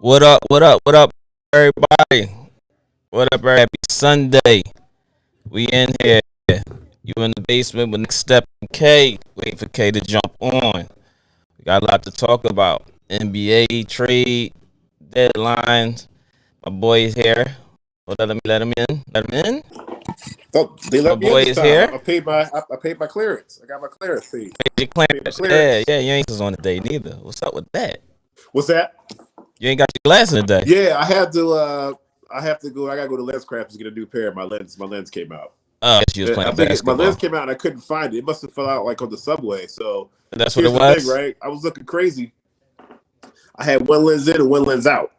What up? What up? What up, everybody? What up, everybody? Happy Sunday. We in here. You in the basement with Next Step and K. Waiting for K to jump on. We got a lot to talk about. NBA trade deadlines. My boy is here. Well, let him in. Let him in. Oh, they My let me in boy this is time. here. I paid my clearance. I got my clearance fee. Your clearance. Yeah. You ain't on today neither. What's up with that? What's that? You ain't got your glasses today. Yeah, I have to. I have to go. I gotta go to Lens Craft to get a new pair. My lens came out. Oh, she was playing basketball. My lens came out and I couldn't find it. It must have fell out like on the subway. So that's what it was. Thing, right? I was looking crazy. I had one lens in and one lens out.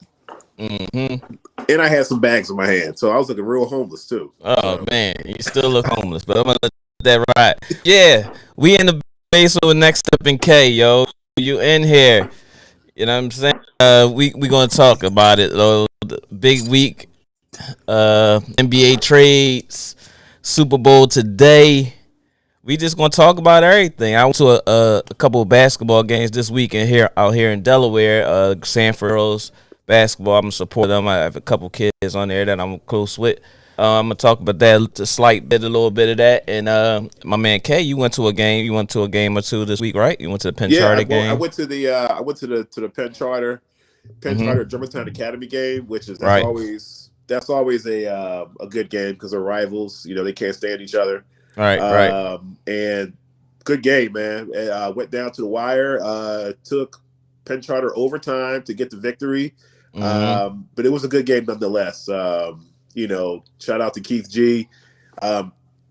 Mm-hmm. And I had some bags in my hand, so I was looking real homeless too. Oh man, you still look homeless, but I'm gonna let that ride. Yeah, we in the base with Next Step and K, yo. You in here? You know what I'm saying? We gonna talk about it though. The big week, NBA trades, Super Bowl today. We just gonna talk about everything. I went to a couple of basketball games this weekend out here in Delaware. Sanford Girls basketball. I'm gonna support them. I have a couple kids on there that I'm close with. I'm gonna talk about that a little bit of that. And my man K, you went to a game. You went to a game or two this week, right? You went to the Penn Charter game. I went to the Penn Charter Germantown Academy game, which is always a good game because they're rivals. You know, they can't stand each other. Right. And good game, man. Went down to the wire. Took Penn Charter overtime to get the victory. Mm-hmm. But it was a good game nonetheless. Shout out to Keith G.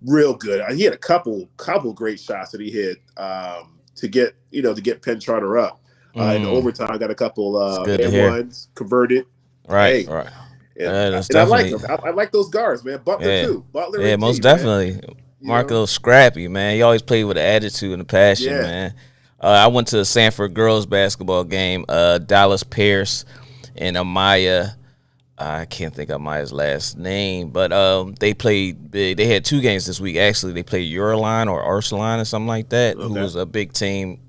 Real good. He had a couple great shots that he hit to get Penn Charter up. In the overtime, got a couple and-ones converted. Right. And I like them. I like those guards, man. Butler too. Butler. Yeah, most definitely. Marco Scrappy, man. He always played with an attitude and a passion, man. I went to a Sanford girls basketball game. Dallas Pierce and Amaya. I can't think of Amaya's last name, but they played big. They had two games this week. Actually, they played Ursuline or Ursuline or something like that, who was a big team.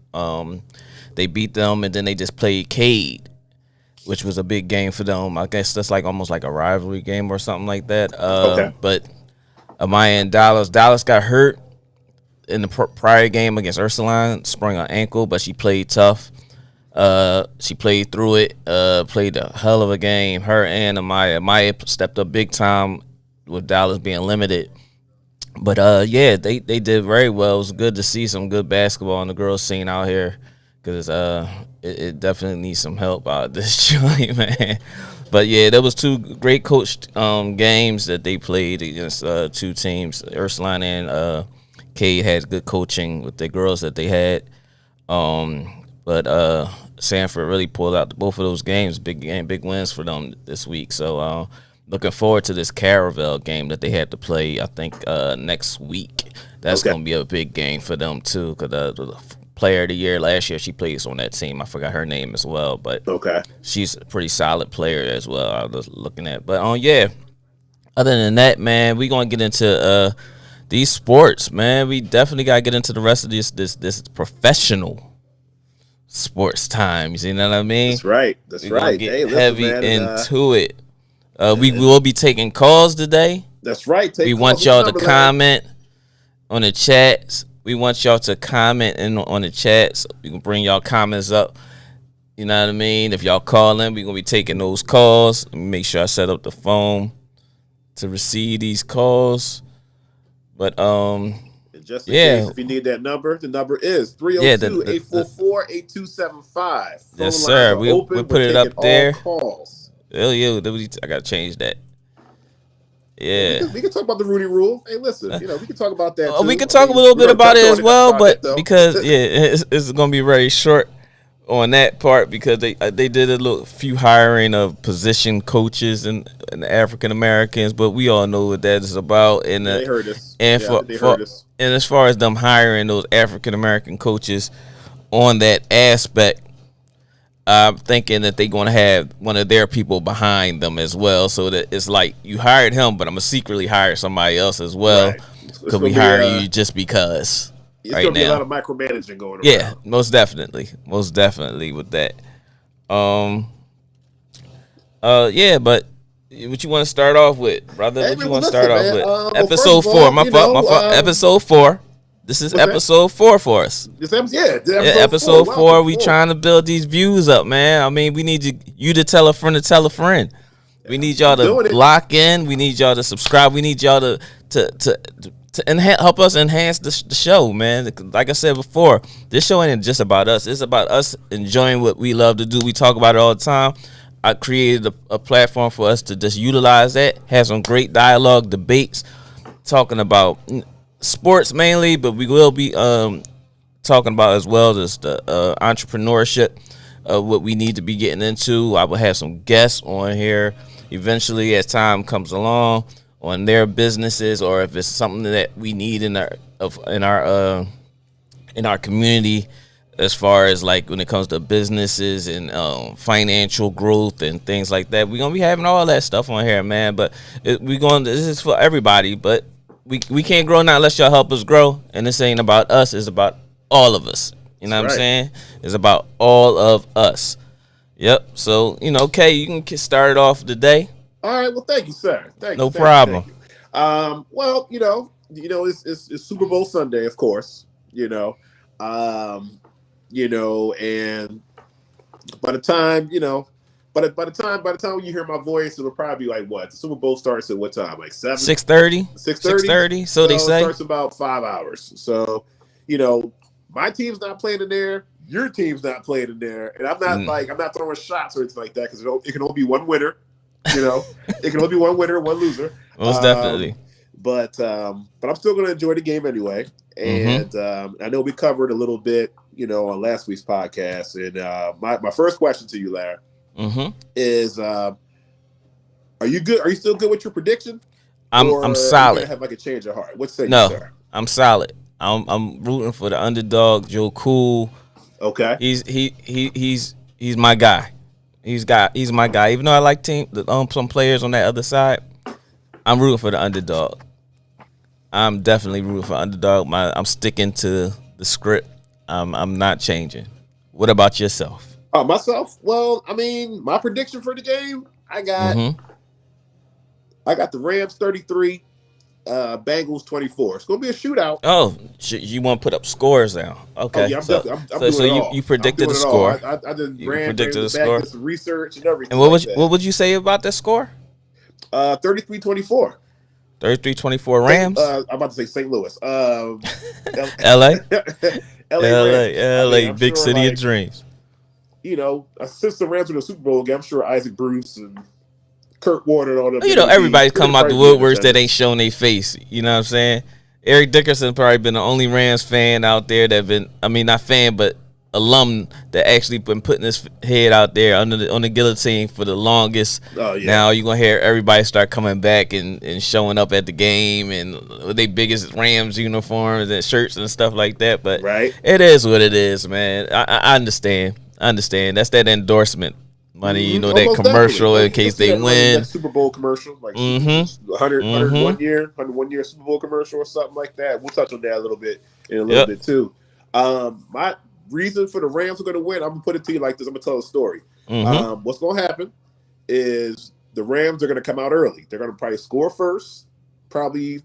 They beat them, and then they just played Cade, which was a big game for them. I guess that's almost like a rivalry game or something like that. But Amaya and Dallas got hurt in the prior game against Ursuline, sprung her ankle, but she played tough. She played through it, played a hell of a game. Her and Amaya stepped up big time with Dallas being limited. But they did very well. It was good to see some good basketball on the girls scene out here because it definitely needs some help out of this joint, man. But yeah, there was two great coached games that they played against two teams. Ursuline and Cade had good coaching with the girls that they had. But Sanford really pulled out both of those games, big wins for them this week. So looking forward to this Caravel game that they had to play, I think, next week. That's going to be a big game for them, too, because the player of the year last year, she plays on that team. I forgot her name as well, but she's a pretty solid player as well. I was looking at. But, other than that, man, we're going to get into these sports, man. We definitely got to get into the rest of this professional sports times. You know what I mean? That's right. Get heavy into it. We will be taking calls today. That's right. We want y'all to comment on the chats. We want y'all to comment on the chats. We can bring y'all comments up. You know what I mean? If y'all calling, we're going to be taking those calls. Let me make sure I set up the phone to receive these calls. But, just in case, if you need that number, the number is 302-844-8275. Yes, sir. We'll put it up there. Calls. I got to change that. Yeah. We can talk about the Rudy Rule. Hey, listen, we can talk about that too. We can talk a little bit about it as well, but because, it's going to be very short on that part because they did a few hiring of position coaches and African Americans, but we all know what that is about. And they heard us. And and as far as them hiring those African American coaches on that aspect, I'm thinking that they're going to have one of their people behind them as well, so that it's like you hired him, but I'm going to secretly hire somebody else as well because we hire you just because. It's going to be a lot of micromanaging going on. Yeah, most definitely with that. Yeah, but what you want to start off with, brother? Hey, What you man, well, want to listen, start off man. with? Well, first Episode of 4. all, My fault. My fault. Episode 4. This is what's that? episode 4 for us. This episode, Yeah, episode episode 4. Welcome, We trying to build these views up, man. I mean, we need you to tell a friend to tell a friend. We need y'all to lock in. We need y'all to subscribe. We need y'all to help us enhance the show, man. Like I said before, this show ain't just about us. It's about us enjoying what we love to do. We talk about it all the time. I created a platform for us to just utilize that, have some great dialogue, debates, talking about sports mainly, but we will be talking about as well as the entrepreneurship of what we need to be getting into. I will have some guests on here eventually as time comes along on their businesses, or if it's something that we need in our community, as far as like when it comes to businesses and financial growth and things like that. We're gonna be having all that stuff on here, man. But this is for everybody, but we can't grow now unless y'all help us grow. And this ain't about us, it's about all of us. You know what I'm saying? It's about all of us. Yep. So, Kay, you can get started off the day. All right. Well, thank you, sir. No problem. Well, it's Super Bowl Sunday, of course. And by the time you hear my voice, it'll probably be like what? The Super Bowl starts at what time? Like 7? 6:30. 6:30. So they say. It starts about 5 hours. So, my team's not playing in there. Your team's not playing in there, and I'm not throwing shots or anything like that because it can only be one winner. It can only be one winner, one loser. Most definitely. But I'm still going to enjoy the game anyway. And I know we covered a little bit, on last week's podcast. And my first question to you, Larry, is: Are you good? Are you still good with your prediction? I'm solid. Are you have like a change of heart? What say no, you, sir? I'm solid. I'm rooting for the underdog, Joe Cool. Okay. He's my guy. He's my guy. Even though I like some players on that other side, I'm rooting for the underdog. I'm definitely rooting for underdog. I'm sticking to the script. I'm not changing. What about yourself? Myself? Well, I mean, my prediction for the game, I got the Rams 33, Bengals 24. It's gonna be a shootout. Oh, you want to put up scores now? Okay. Oh, yeah, I'm doing it all. You predicted the score. I just predicted the score. Did some research and everything. And what would you say about that score? 33-24. 33-24 Rams. I'm about to say St. Louis. LA. LA, big city of dreams. Since the Rams were in the Super Bowl game, I'm sure Isaac Bruce and Kurt Warner and all them. Everybody's come out the woodworks that ain't showing their face. You know what I'm saying? Eric Dickerson probably been the only Rams fan out there not fan, but alum that actually been putting his head out there on the guillotine for the longest. Oh, yeah. Now you're going to hear everybody start coming back and showing up at the game and with their biggest Rams uniforms and shirts and stuff like that. But It is what it is, man. I understand. That's that endorsement money, that commercial definitely. In case they win. That Super Bowl commercial, like 101 year Super Bowl commercial or something like that. We'll touch on that a little bit in a little bit too. My reason for the Rams are going to win, I'm going to put it to you like this. I'm going to tell a story. What's going to happen is the Rams are going to come out early. They're going to probably score first, probably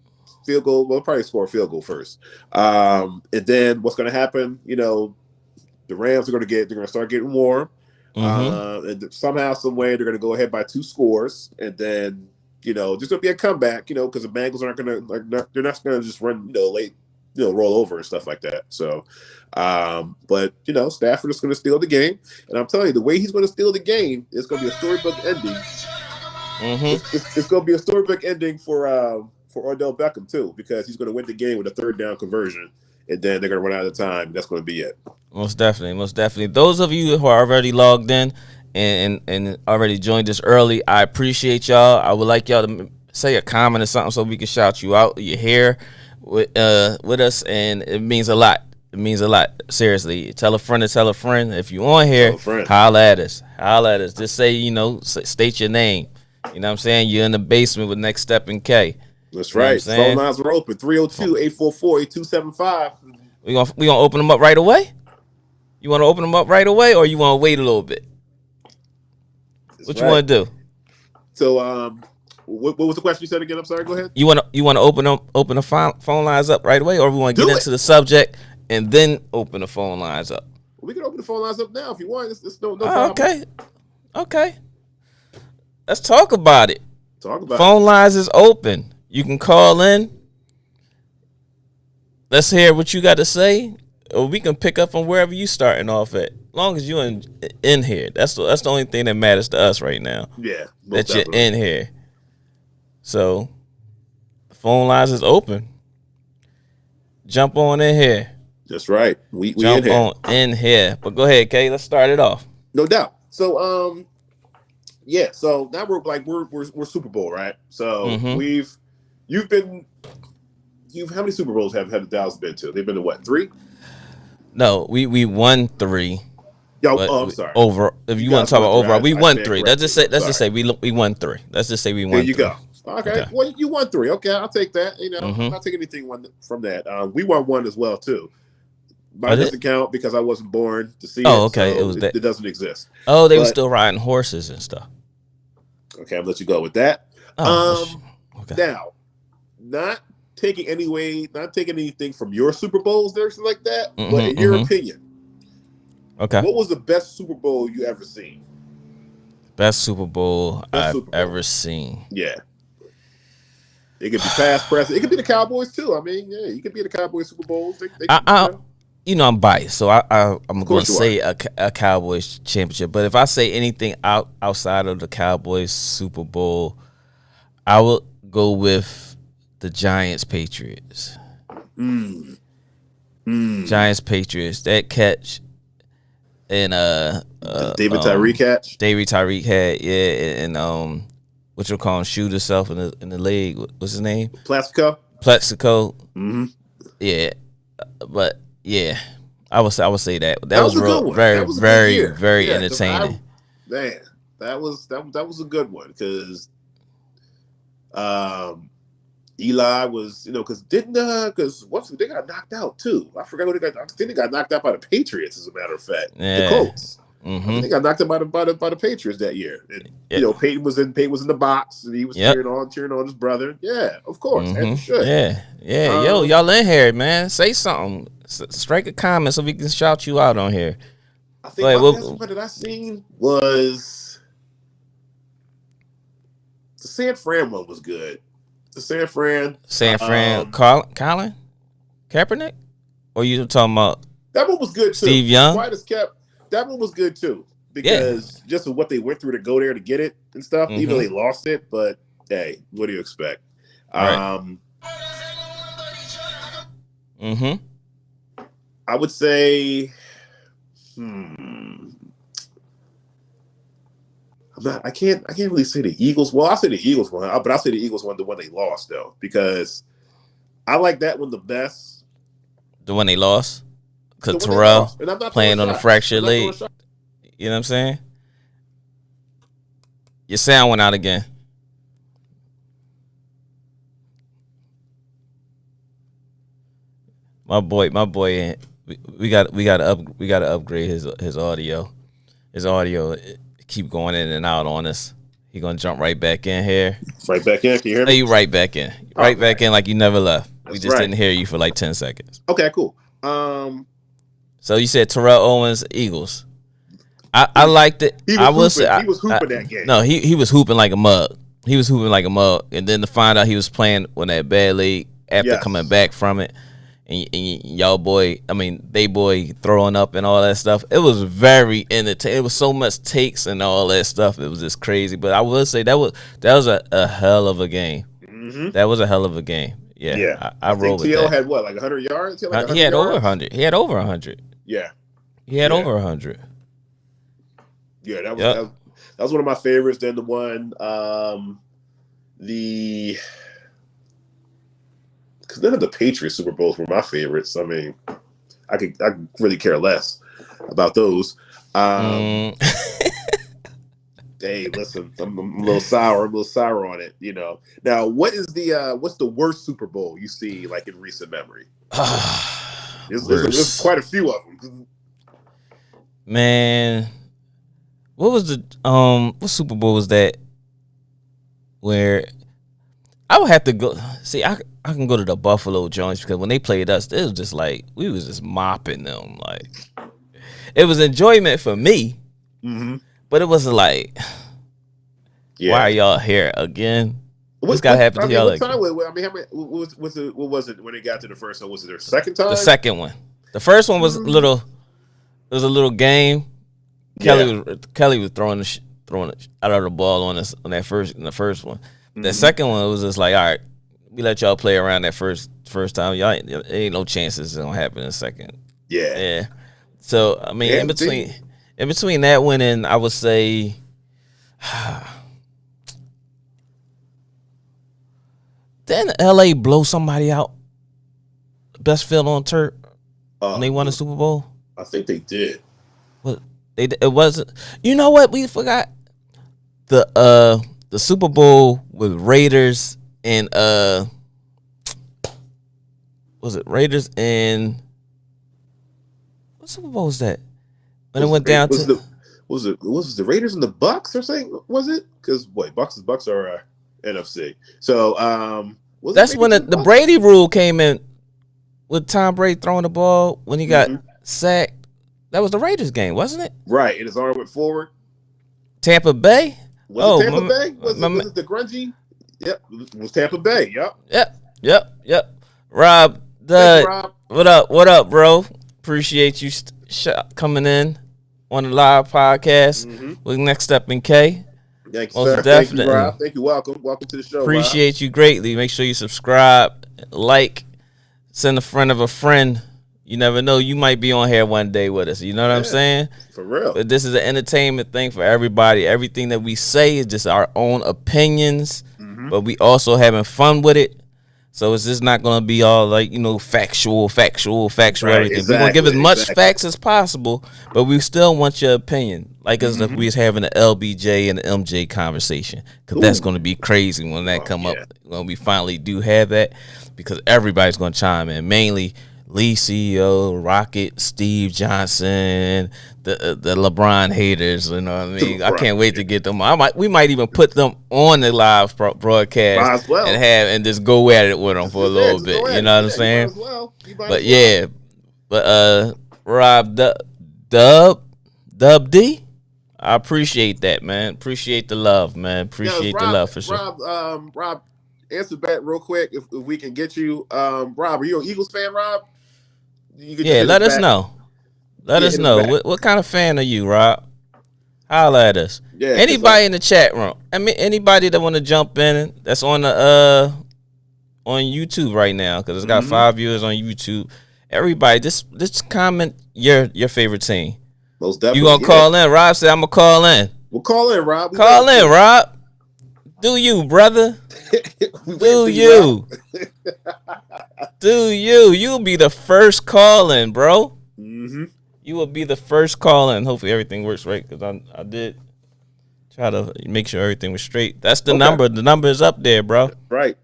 field goal. Well, probably score a field goal first. And then what's going to happen, the Rams are going to start getting warm. And somehow, some way, they're going to go ahead by 2 scores, and then just going to be a comeback, because the Bengals aren't going to they're not going to just run late, roll over and stuff like that. So, but Stafford is going to steal the game, and I'm telling you, the way he's going to steal the game is going to be a storybook ending. It's going to be a storybook ending for Odell Beckham too, because he's going to win the game with a 3rd down conversion. And then they're going to run out of time. That's going to be it. Most definitely. Those of you who are already logged in and already joined us early, I appreciate y'all. I would like y'all to say a comment or something so we can shout you out. You're here with us, and it means a lot. It means a lot. Seriously. Tell a friend to tell a friend. If you're on here, holla at us. Just say, state your name. You know what I'm saying? You're in the basement with Next Step and K. That's right. Phone lines are open. 302-844-8275. We gonna open them up right away? You want to open them up right away, or you want to wait a little bit? What you want to do? So, what was the question you said again? I'm sorry. Go ahead. You want to open the phone lines up right away, or we want to get into the subject and then open the phone lines up? We can open the phone lines up now if you want. It's no problem. Okay. Let's talk about it. Phone lines is open. You can call in. Let's hear what you got to say, or we can pick up from wherever you starting off at. As long as you're in here, that's the only thing that matters to us right now. Yeah, that definitely. You're in here. So, the phone lines is open. Jump on in here. That's right. We jump in here. on in here. But go ahead, Kay. Let's start it off. No doubt. So, yeah. So now we're Super Bowl, right? So how many Super Bowls have the Dallas been to? They've been to what, 3? No, we won 3. Yo, I'm sorry. Over, if you want to talk about overall, we won 3. Let's just say we won 3. Let's just say we won. There you go. Okay. Well, you won 3. Okay, I'll take that. I'm not taking anything from that. We won 1 as well too. Mine doesn't count because I wasn't born to see it. Oh, okay. So it doesn't exist. Oh, they were still riding horses and stuff. Okay, I'll let you go with that. Okay. Now, not taking anything from your Super Bowls or anything like that, but in your opinion, okay, what was the best Super Bowl you ever seen? Best Super Bowl I've ever seen. Yeah. It could be past, present. It could be the Cowboys too. I mean, yeah, you could be the Cowboys Super Bowls. I'm biased, so I'm going to say a Cowboys championship. But if I say anything outside of the Cowboys Super Bowl, I would go with the Giants Patriots. Giants Patriots. That catch and David Tyree catch. David Tyree had, yeah, and what you call him, shoot himself in the leg. What's his name? Plaxico. Mm-hmm. Yeah, but yeah, I would say that was real, very entertaining. That was a good one because Eli was, because once they got knocked out too. I forgot what they got. I think they got knocked out by the Patriots, as a matter of fact. Yeah. The Colts. They got knocked out by the Patriots that year. And, Peyton was in the box and he was cheering on his brother. Yeah, of course. As you should. Yeah. Yo, y'all in here, man. Say something. Strike a comment so we can shout you out on here. I think the best one that I seen was the San Fran one was good. The San Fran. Colin Kaepernick? Or you talking about that one was good too. Steve Young? That one was good too. Because just of what they went through to go there to get it and stuff, even though they lost it, but hey, what do you expect? Right. I would say I can't really say the Eagles. Well, I'll say the Eagles one, but I'll say the Eagles one, the one they lost though, because I like that one the best. The one they lost? Because Terrell playing on a fractured leg. You know what I'm saying? Your sound went out again. My boy, we got to upgrade his audio. His audio keep going in and out on us. He gonna jump right back in here. Right back in. Can you hear me? No, you right back in. Back in like you never left. We just didn't hear you for like 10 seconds. Okay, cool. So you said Terrell Owens, Eagles. I liked it. He was hooping that game. No, he was hooping like a mug. And then to find out he was playing on that bad leg after coming back from it, and they boy throwing up and all that stuff. It was very entertaining. It was so much takes and all that stuff. It was just crazy. But I will say that was a hell of a game. Mm-hmm. That was a hell of a game. Yeah. I rolled with that. TL had what, like 100 yards? He had over 100. He had over 100. Yeah. He had over 100. Yeah, that was one of my favorites. Then the one, because none of the Patriots Super Bowls were my favorites. I mean, I really care less about those. Hey, listen, I'm a little sour on it, Now, what's the worst Super Bowl you see like in recent memory? There's quite a few of them. Man, what was the what Super Bowl was that? where I would have to go. See, I can go to the Buffalo joints because when they played us, it was just like we was just mopping them. Like it was enjoyment for me, but it wasn't like, why are y'all here again? What's got to happen to y'all? What time? I mean, what was it when they got to the first one? Was it their second time? The second one. The first one was a little. It was a little game. Kelly was throwing it out of the ball on the first one. The second one was just like, all right, we let y'all play around that first time. Y'all ain't no chances it's gonna happen in a second. Yeah. So I mean, in between that one and I would say, didn't LA blow somebody out? Best field on turf when they won the Super Bowl. I think they did. What it wasn't. You know what? We forgot the Super Bowl with Raiders and was it Raiders and what Super Bowl was that? When it went down to was it the Raiders and the Bucks or something? Was it? Because Bucks are NFC. So that's when the Brady rule came in with Tom Brady throwing the ball when he got sacked. That was the Raiders game, wasn't it? Right, and his arm went forward. Tampa Bay? Was it Tampa Bay? Was it the grungy? Yep, it was Tampa Bay. Yep. Rob, Rob. What up, bro? Appreciate you coming in on the live podcast with Next Step in K. Thank you, sir. Thank you, Rob. Thank you. Welcome to the show. Appreciate you greatly. Make sure you subscribe, like, send a friend of a friend. You never know. You might be on here one day with us. You know what I'm saying? For real. But this is an entertainment thing for everybody. Everything that we say is just our own opinions, but we also having fun with it. So it's just not going to be all like, factual, right, everything. Exactly, we're going to give as much facts as possible, but we still want your opinion. Like as if we was having an LBJ and an MJ conversation, because that's going to be crazy when that come up, when we finally do have that, because everybody's going to chime in, mainly Lee CEO, Rocket, Steve Johnson, the LeBron haters. You know what I mean? I can't wait to get them. We might even put them on the live broadcast and just go at it with them for a little bit. You know what I'm saying? But Rob Dub D, I appreciate that, man. Appreciate the love, man. Appreciate the love for sure. Rob, answer back real quick if we can get you. Rob, are you an Eagles fan, Rob? Let us know. Let us know. What kind of fan are you, Rob? Holla at us. Yeah, anybody in the chat room. I mean, anybody that want to jump in that's on the on YouTube right now, because it's got 5 viewers on YouTube. Everybody, just comment your favorite team. Most definitely. You gonna call in? Rob said I'm gonna call in. We'll call in, Rob. Call in, Rob. Do you, brother? Do you? Do you? You'll be the first call in, bro. You will be the first call in. Hopefully everything works right, because I did try to make sure everything was straight. That's the number. The number is up there, bro. Right.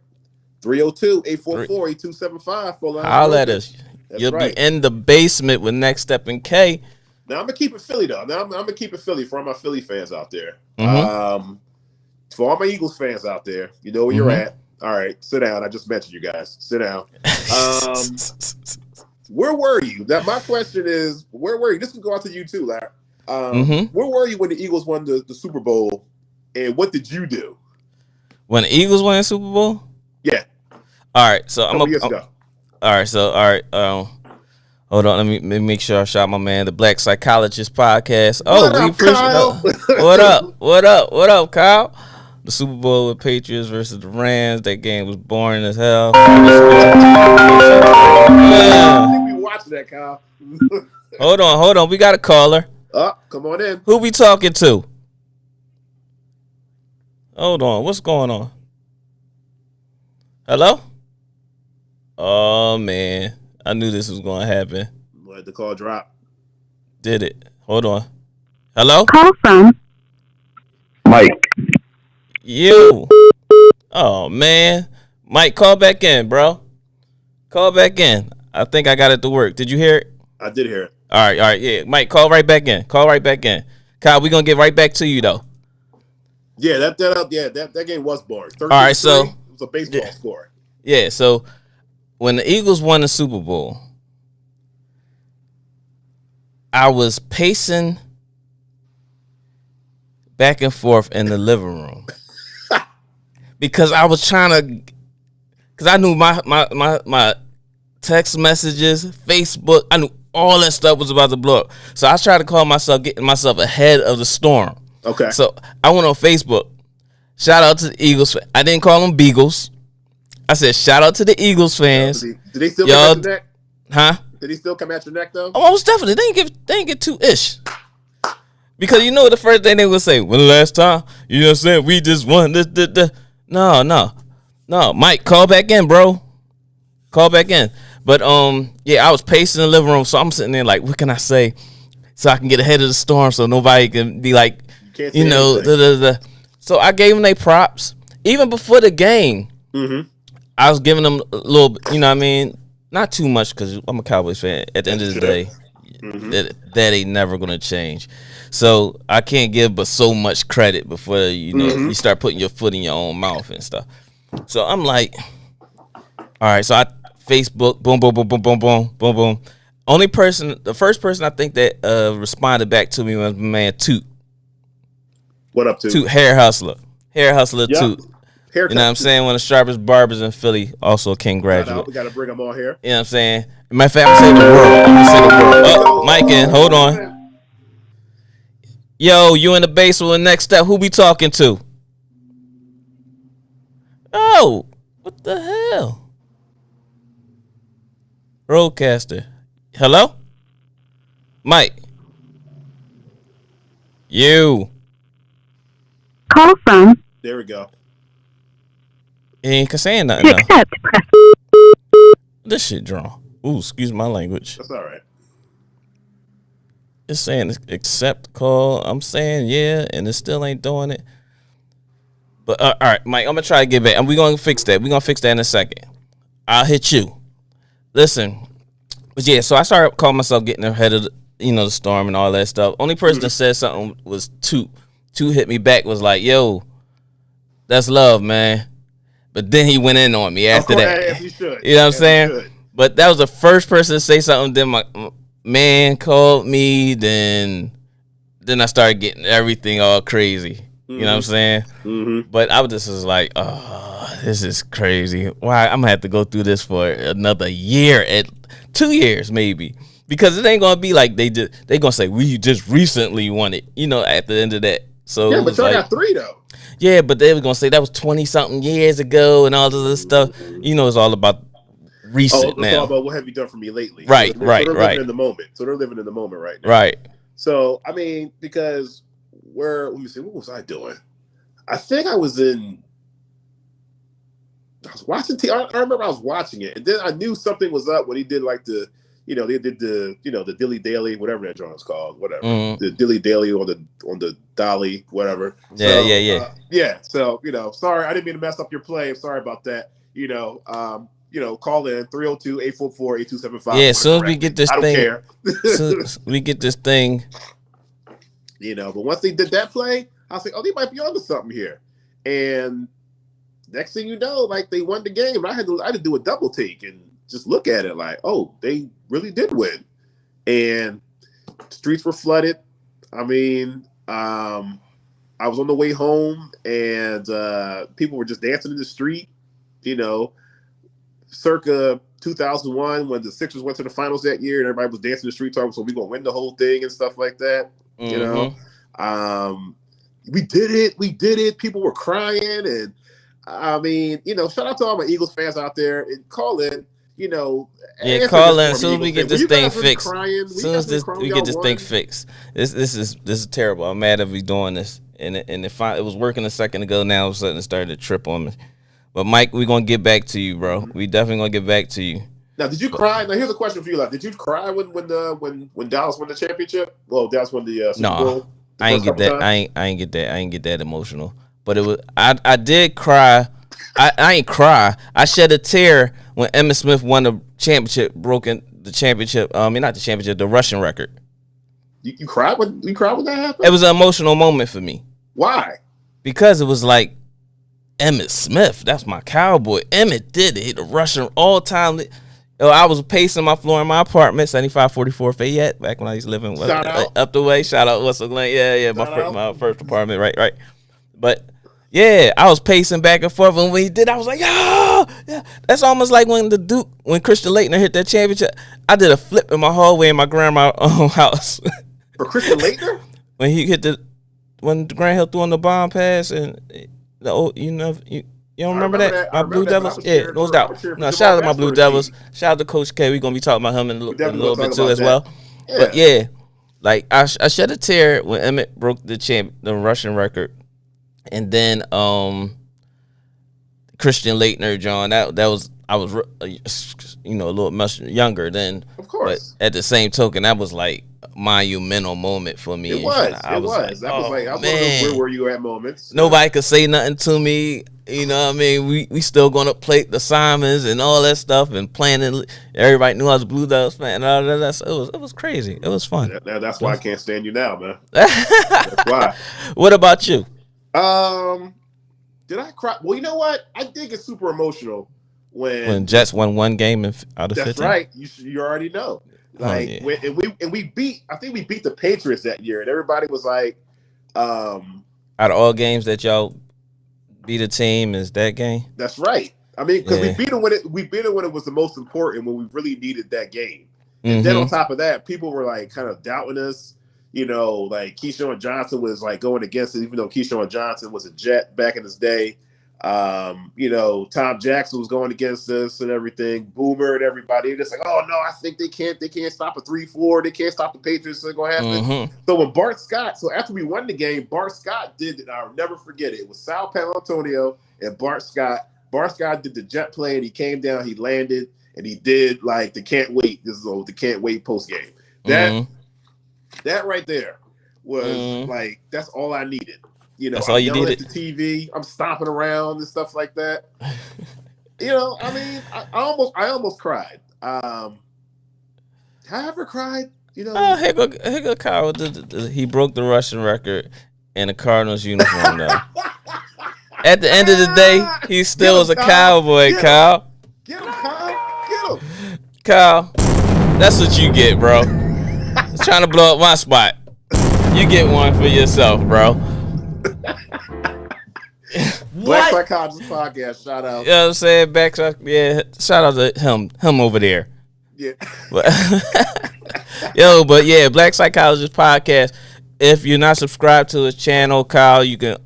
302-844-8275. Holla at us. You'll be in the basement with Next Step in K. Now, I'm going to keep it Philly, though. I'm going to keep it Philly for all my Philly fans out there. For all my Eagles fans out there, you know where you're at. All right, sit down. I just mentioned you guys. Sit down. Where were you? My question is, where were you? This can go out to you too, Larry. Where were you when the Eagles won the Super Bowl, and what did you do? When the Eagles won the Super Bowl? Yeah. All right, so All right. Hold on, let me make sure I shout my man, the Black Psychologist Podcast. What up, Kyle? The Super Bowl with Patriots versus the Rams. That game was boring as hell. I think we watched that, Kyle. Hold on. We got a caller. Come on in. Who we talking to? Hold on. What's going on? Hello? Oh, man. I knew this was going to happen. Let the call drop. Did it. Hold on. Hello? Call from Mike. You. Oh, man. Mike, call back in, bro. Call back in. I think I got it to work. Did you hear it? I did hear it. All right. Yeah. Mike, call right back in. Kyle, we're going to get right back to you, though. Yeah, that game was boring. All right, so it was a baseball score. Yeah, so when the Eagles won the Super Bowl, I was pacing back and forth in the living room because I was trying to, because I knew my text messages, Facebook, I knew all that stuff was about to blow up. So I tried to call myself, getting myself ahead of the storm. Okay. So I went on Facebook. Shout out to the Eagles. I didn't call them Beagles. I said shout out to the Eagles fans. Did they still come at your neck? Huh? Did he still come at your neck though? Oh, most definitely. They didn't get too ish. Because you know the first thing they would say, when the last time, you know what I'm saying, we just won this. No. Mike, call back in, bro. Call back in. But yeah, I was pacing in the living room, so I'm sitting there like, what can I say so I can get ahead of the storm so nobody can be like, you know, So I gave them their props. Even before the game, I was giving them a little, you know what I mean? Not too much because I'm a Cowboys fan. At the end of the day, that ain't never going to change. So I can't give but so much credit before, you know, you start putting your foot in your own mouth and stuff. So I'm like, all right, so I Facebook, boom, boom, boom, boom, boom, boom, boom, boom. The first person I think that responded back to me was my man Toot. What up, Toot? Toot, Hair Hustler. Hair Hustler Toot. Haircut, you know what I'm saying? One of the sharpest barbers in Philly, also a King graduate. We got to bring them all here. You know what I'm saying? Matter of fact, I'm saying the world. I'm going to say the world. Oh, Mike in. Hold on. Yo, you in the basement with Next Step. Who be talking to? Oh, what the hell? Roadcaster. Hello? Mike. You. Call from. There we go. He ain't saying nothing. To accept, press. This shit drawn. Ooh, excuse my language. That's all right. It's saying accept call. I'm saying yeah, and it still ain't doing it. But all right, Mike, I'm gonna try to get back. And we're gonna fix that. We're gonna fix that in a second. I'll hit you. Listen, but yeah. So I started calling myself getting ahead of the storm and all that stuff. Only person that said something was Toot. Toot hit me back. Was like, yo, that's love, man. But then he went in on me after that. As you should. You know what I'm saying? But that was the first person to say something. Then my man called me. Then I started getting everything all crazy. You know what I'm saying? But I was just like, oh, this is crazy. Why? I'm going to have to go through this for another year, 2 years maybe. Because it ain't going to be like they going to say, we just recently won it, at the end of that. So yeah, but y'all got 3 though. Yeah, but they were gonna say that was 20-something years ago and all this other stuff. It's all about recent now. It's all about what have you done for me lately. Right. So they're living in the moment. So they're living in the moment right now. Right. So I mean, because let me see, what was I doing? I think I was watching I remember I was watching it, and then I knew something was up when he did like they did the Dilly Daily, whatever that joint is called, whatever. The Dilly Daily on the Dolly, whatever. Yeah. Yeah. So, sorry, I didn't mean to mess up your play. Sorry about that. Call in 302-844-8275. Yeah, as soon as we get this thing. I don't care. Soon as we get this thing. But once they did that play, I was like, oh, they might be onto something here. And next thing you know, like they won the game. I had to do a double take and just look at it like, oh, they really did win. And streets were flooded. I mean, I was on the way home and people were just dancing in the street, circa 2001 when the Sixers went to the finals that year and everybody was dancing in the street talking, so we're going to win the whole thing and stuff like that. We did it. People were crying. And I mean, shout out to all my Eagles fans out there and call in. Call in as soon as we get this thing fixed. As soon as we get this thing fixed. This is terrible. I'm mad that we doing this. And it was working a second ago. Now all of a sudden it started to trip on me. But Mike, we're gonna get back to you, bro. We definitely gonna get back to you. Now, did you cry? Now, here's a question for you. Like, did you cry when Dallas won the championship? Well, Dallas won the Super Bowl. I ain't get that. I ain't get that. I ain't get that emotional. But it was. I did cry. I ain't cry. I shed a tear when Emmitt Smith won the championship, broken the championship. Not the championship, the rushing record. You cried when that happened? It was an emotional moment for me. Why? because it was like Emmitt Smith. That's my cowboy. Emmitt did it. He the Russian all time. I was pacing my floor in my apartment, 7544 Fayette, back when I used to live in up the way. Shout out West Glen. Yeah. My first apartment, right. But yeah, I was pacing back and forth, and when he did, I was like, yeah. That's almost like when Christian Laettner hit that championship. I did a flip in my hallway in my grandma's house. For Christian Laettner? When Grant Hill threw on the bomb pass and the old, you don't remember that? My Blue Devils? Yeah, no doubt. No, shout out to my Blue Devils. Shout out to Coach K. We're going to be talking about him in a little bit too as well. Yeah. But yeah, like I shed a tear when Emmitt broke the Russian record. And then Christian Laettner, John, I was a little much younger then. Of course. But at the same token, that was like monumental moment for me. It was. That was one of those where you at moments. Nobody could say nothing to me. You know what I mean? We still gonna play the Simons and all that stuff and planning. Everybody knew I was a Blue Devils fan. And all that. It was crazy. It was fun. That's why I can't stand you now, man. That's why. What about you? Did I cry? Well, you know what? I did get super emotional when Jets won one game out of 15. That's right. You already know. Like we beat. I think we beat the Patriots that year, and everybody was like, out of all games that y'all beat a team, is that game? That's right. I mean, because we beat them when it was the most important, when we really needed that game. And then on top of that, people were like kind of doubting us. Like Keyshawn Johnson was like going against it, even though Keyshawn Johnson was a Jet back in his day. Tom Jackson was going against us and everything. Boomer and everybody. They're just like, oh no, I think they can't stop a 3-4. They can't stop the Patriots. It's gonna happen. So when after we won the game, Bart Scott did it. I'll never forget it. It was Sal Paolantonio and Bart Scott. Bart Scott did the jet play, and he came down, he landed, and he did like the can't wait. This is the can't wait post game. That right there was like, that's all I needed. That's all you needed. At the TV, I'm stomping around and stuff like that. I mean, I almost cried. Have I ever cried? Here go Kyle. He broke the Russian record in a Cardinals uniform, though. At the end of the day, he still was a Cowboy, Kyle. Get him, Kyle. Get him. Kyle, that's what you get, bro. Trying to blow up my spot. You get one for yourself, bro. Black Psychologist Podcast, shout out. You know what I'm saying? Shout out to him over there. Yeah. But yeah, Black Psychologist Podcast. If you're not subscribed to his channel, Kyle, you can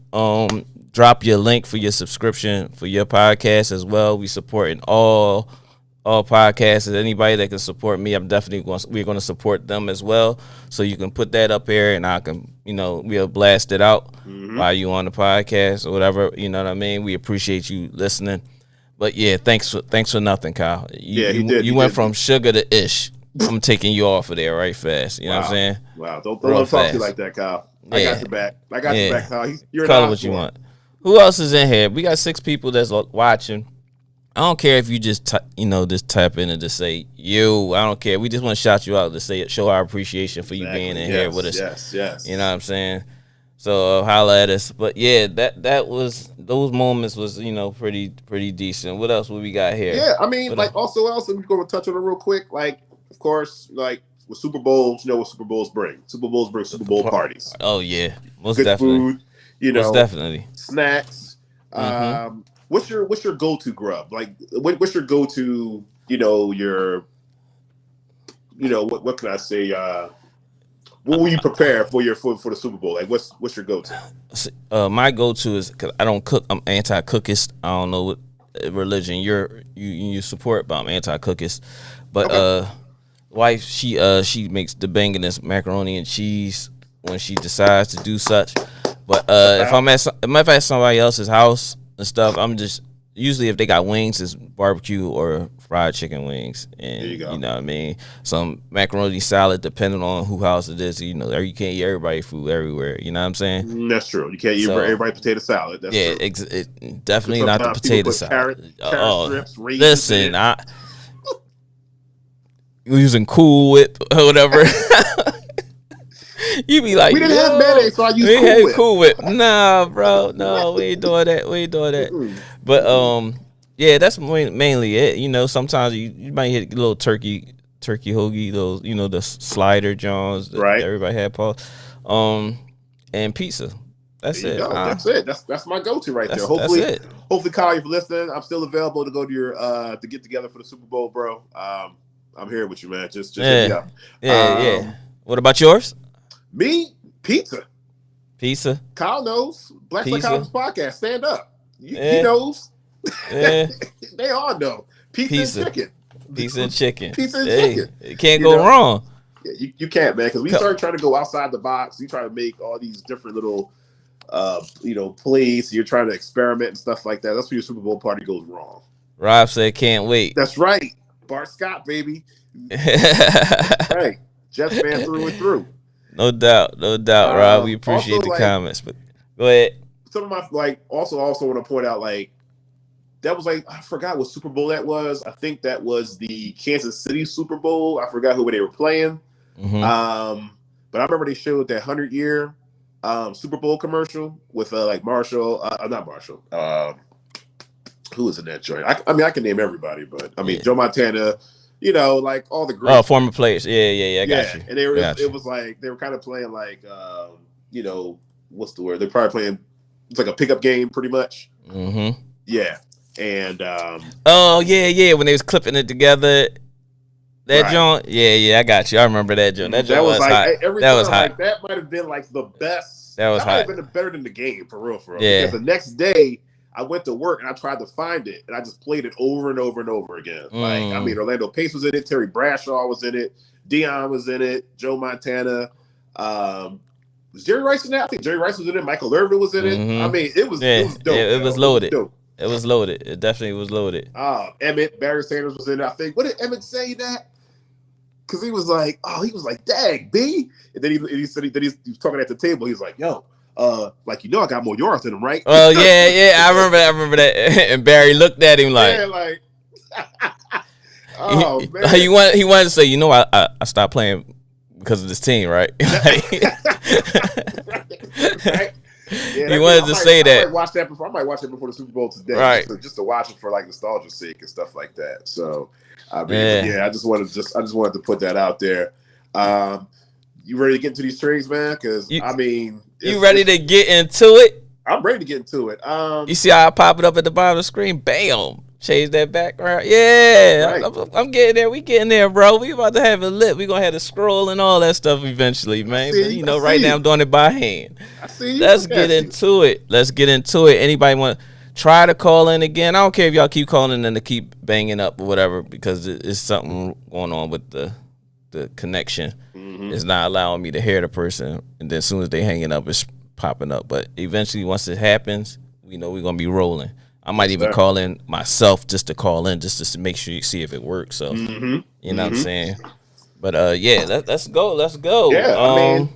drop your link for your subscription for your podcast as well. We supporting all podcasts. Anybody that can support me, we're going to support them as well. So you can put that up here, and I can, we'll blast it out while you on the podcast or whatever. You know what I mean? We appreciate you listening. But yeah, thanks for nothing, Kyle. You went from sugar to ish. I'm taking you off of there right fast. You know what I'm saying? Wow, don't talk to you like that, Kyle. I got your back. Your back, Kyle. You're call it what you want. Who else is in here? We got 6 people that's watching. I don't care if you just type in and just say you. I don't care. We just want to shout you out to show our appreciation for you being in here with us. Yes. You know what I'm saying? So holla at us. But yeah, those moments was pretty decent. What else we got here? Yeah, I mean, also else we're going to touch on it real quick. Like, of course, like with Super Bowls, what Super Bowls bring. Super Bowls bring Super Bowl parties. Oh yeah, most good definitely. Food, most definitely. Snacks. What's your go-to grub? Like, what's your go-to? What can I say? What will you prepare for the Super Bowl? Like, what's your go-to? My go-to is, because I don't cook. I'm anti-cookist. I don't know what religion you support, but I'm anti-cookist. But wife, she makes the banginest macaroni and cheese when she decides to do such. But if I'm at somebody else's house and stuff, I'm just usually, if they got wings, it's barbecue or fried chicken wings, and you know what I mean. Some macaroni salad, depending on who house it is. You can't eat everybody food everywhere. You know what I'm saying? That's true. You can't eat everybody potato salad. That's true. Definitely not the potato salad. Carrot strips, listen, using Cool Whip or whatever. You be like, we didn't have mayonnaise, so I used Cool Whip. Nah, bro, no, we ain't doing that. But yeah, that's mainly it. You know, sometimes you might hit a little turkey hoagie, those the slider Johns that everybody had, Paul. And pizza. That's it. That's it. That's my go-to right there. Hopefully, Kyle, if you're listening, I'm still available to go to your to get together for the Super Bowl, bro. I'm here with you, man. Just hit me up. Yeah. What about yours? Me, pizza. Kyle knows. Black Psychologist Podcast. Stand up. He knows. Yeah. They all know. Pizza and chicken. Pizza and chicken. It can't go wrong. Yeah, you can't, man. Because we start trying to go outside the box. You try to make all these different little, plays. You're trying to experiment and stuff like that. That's where your Super Bowl party goes wrong. Rob said, "Can't wait." That's right. Bart Scott, baby. Right. Jets fan through and through. No doubt, Rob. We appreciate the comments, but go ahead. Some of my also want to point out that was I forgot what Super Bowl that was. I think that was the Kansas City Super Bowl. I forgot who they were playing. Mm-hmm. But I remember they showed that 100-year Super Bowl commercial with Marshall, not Marshall. Who was in that joint? I can name everybody, but Joe Montana. All the great former players. Yeah. I got you. And it was like they were kind of playing what's the word? They're probably playing. It's like a pickup game, pretty much. Mm-hmm. Yeah. And when they was clipping it together. That joint, I got you. I remember that joint. That was hot. That was hot. That might have been the best. That was hot. Might have been better than the game, for real. Yeah. Because the next day I went to work and I tried to find it and I just played it over and over and over again. Orlando Pace was in it, Terry Bradshaw was in it, Deion was in it, Joe Montana. Was Jerry Rice in that? I think Jerry Rice was in it. Michael Irvin was in it. Mm-hmm. It was dope. It was loaded. It was loaded. It definitely was loaded. Emmett, Barry Sanders was in it. I think. What did Emmett say that? Because he was like, "Dang, B," and then he said he was talking at the table. He was like, "Yo, I got more yards than him, right?" Oh yeah. I remember that. And Barry looked at him like, "Oh man." He wanted to say, I stopped playing because of this team, right? Right. Yeah, he wanted to say that. I might watch it before the Super Bowl today, right? Just to watch it for nostalgia's sake and stuff like that. So, I just wanted to put that out there. You ready to get into these trades, man? Because you ready to get into it? I'm ready to get into it. You see how I pop it up at the bottom of the screen? Bam! Change that background. Yeah, right. I'm getting there. We getting there, bro. We about to have it lit. We gonna have to scroll and all that stuff eventually, man. But, right now I'm doing it by hand. I see. Let's get into it. Anybody want to try to call in again? I don't care if y'all keep calling and to keep banging up or whatever, because it's something going on with the connection. Mm-hmm. It's not allowing me to hear the person, and then as soon as they hanging up, it's popping up. But eventually, once it happens, we're gonna be rolling. I might even call in myself just to call in, just to make sure you see if it works. So, you know what I'm saying? But, let's go. Yeah,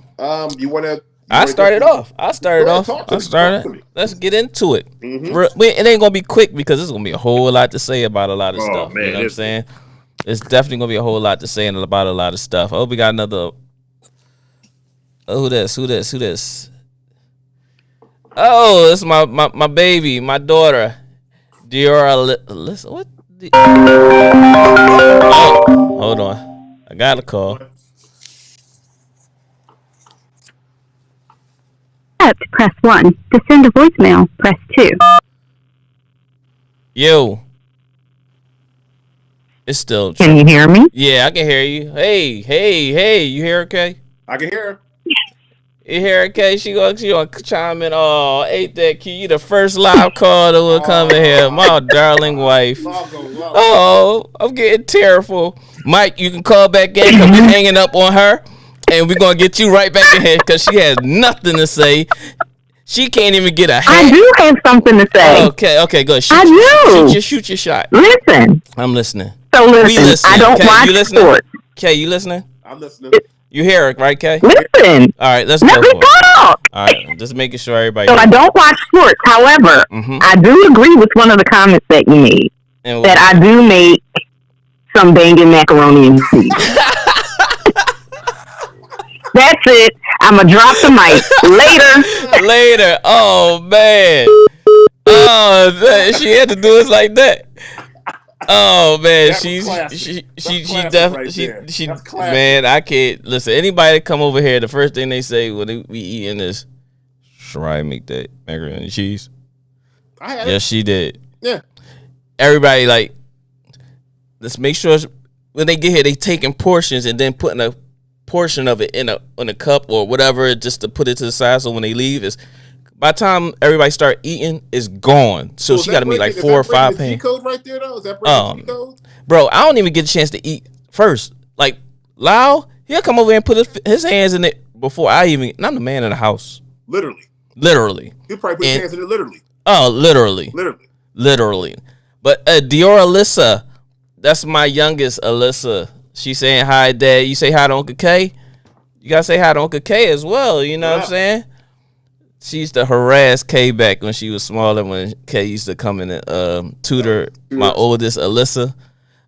you want to... I started off. Let's get into it. Mm-hmm. It ain't going to be quick because there's going to be a whole lot to say about a lot of stuff. Man, you know what I'm saying? It's definitely going to be a whole lot to say about a lot of stuff. I hope we got another... Who this? Oh, this is my baby, my daughter, Diora. Listen, what? Oh, hold on. I got a call. Press 1. To send a voicemail, press 2. Yo. It's still... Can you hear me? Yeah, I can hear you. Hey, you hear okay? I can hear her. You hear her, okay? She gonna chime in. Oh, ain't that cute? You the first live call that will come in here. My darling wife. Oh, I'm getting tearful. Mike, you can call back in because we're hanging up on her. And we're going to get you right back in here because she has nothing to say. She can't even get a hat. I do have something to say. Okay, good. Shoot your shot. Listen. I'm listening. So listen, I don't watch sports. Kay, you listening? I'm listening. You hear it, right, Kay? Listen. All right, let's Let go me for it. talk. All right, just making sure everybody... So I don't watch sports. However, I do agree with one of the comments that you made. That I do make some banging macaroni and cheese. That's it. I'm going to drop the mic. Later. Later. Oh, man. Oh, she had to do us like that. Oh man, she man, I can't listen. Anybody that come over here, the first thing they say when we eating is, "Should I make that macaroni and cheese?" Yes, she did. Yeah. Everybody like, let's make sure when they get here, they taking portions and then putting a portion of it in a cup or whatever, just to put it to the side. So when they leave, is by the time everybody start eating, it's gone. So she got to make like 4 or 5 pans. Code right there, though. Is that breaking code? Bro, I don't even get a chance to eat first. Like Lau, he'll come over and put his hands in it before I even. And I'm the man in the house. Literally. He'll probably put his hands in it. Literally. Oh, literally. But Dior Alyssa, that's my youngest Alyssa. She's saying hi, Dad. You say hi to Uncle K. You gotta say hi to Uncle K as well. You know what I'm saying? She used to harass Kay back when she was smaller, when Kay used to come in and tutor my oldest, Alyssa.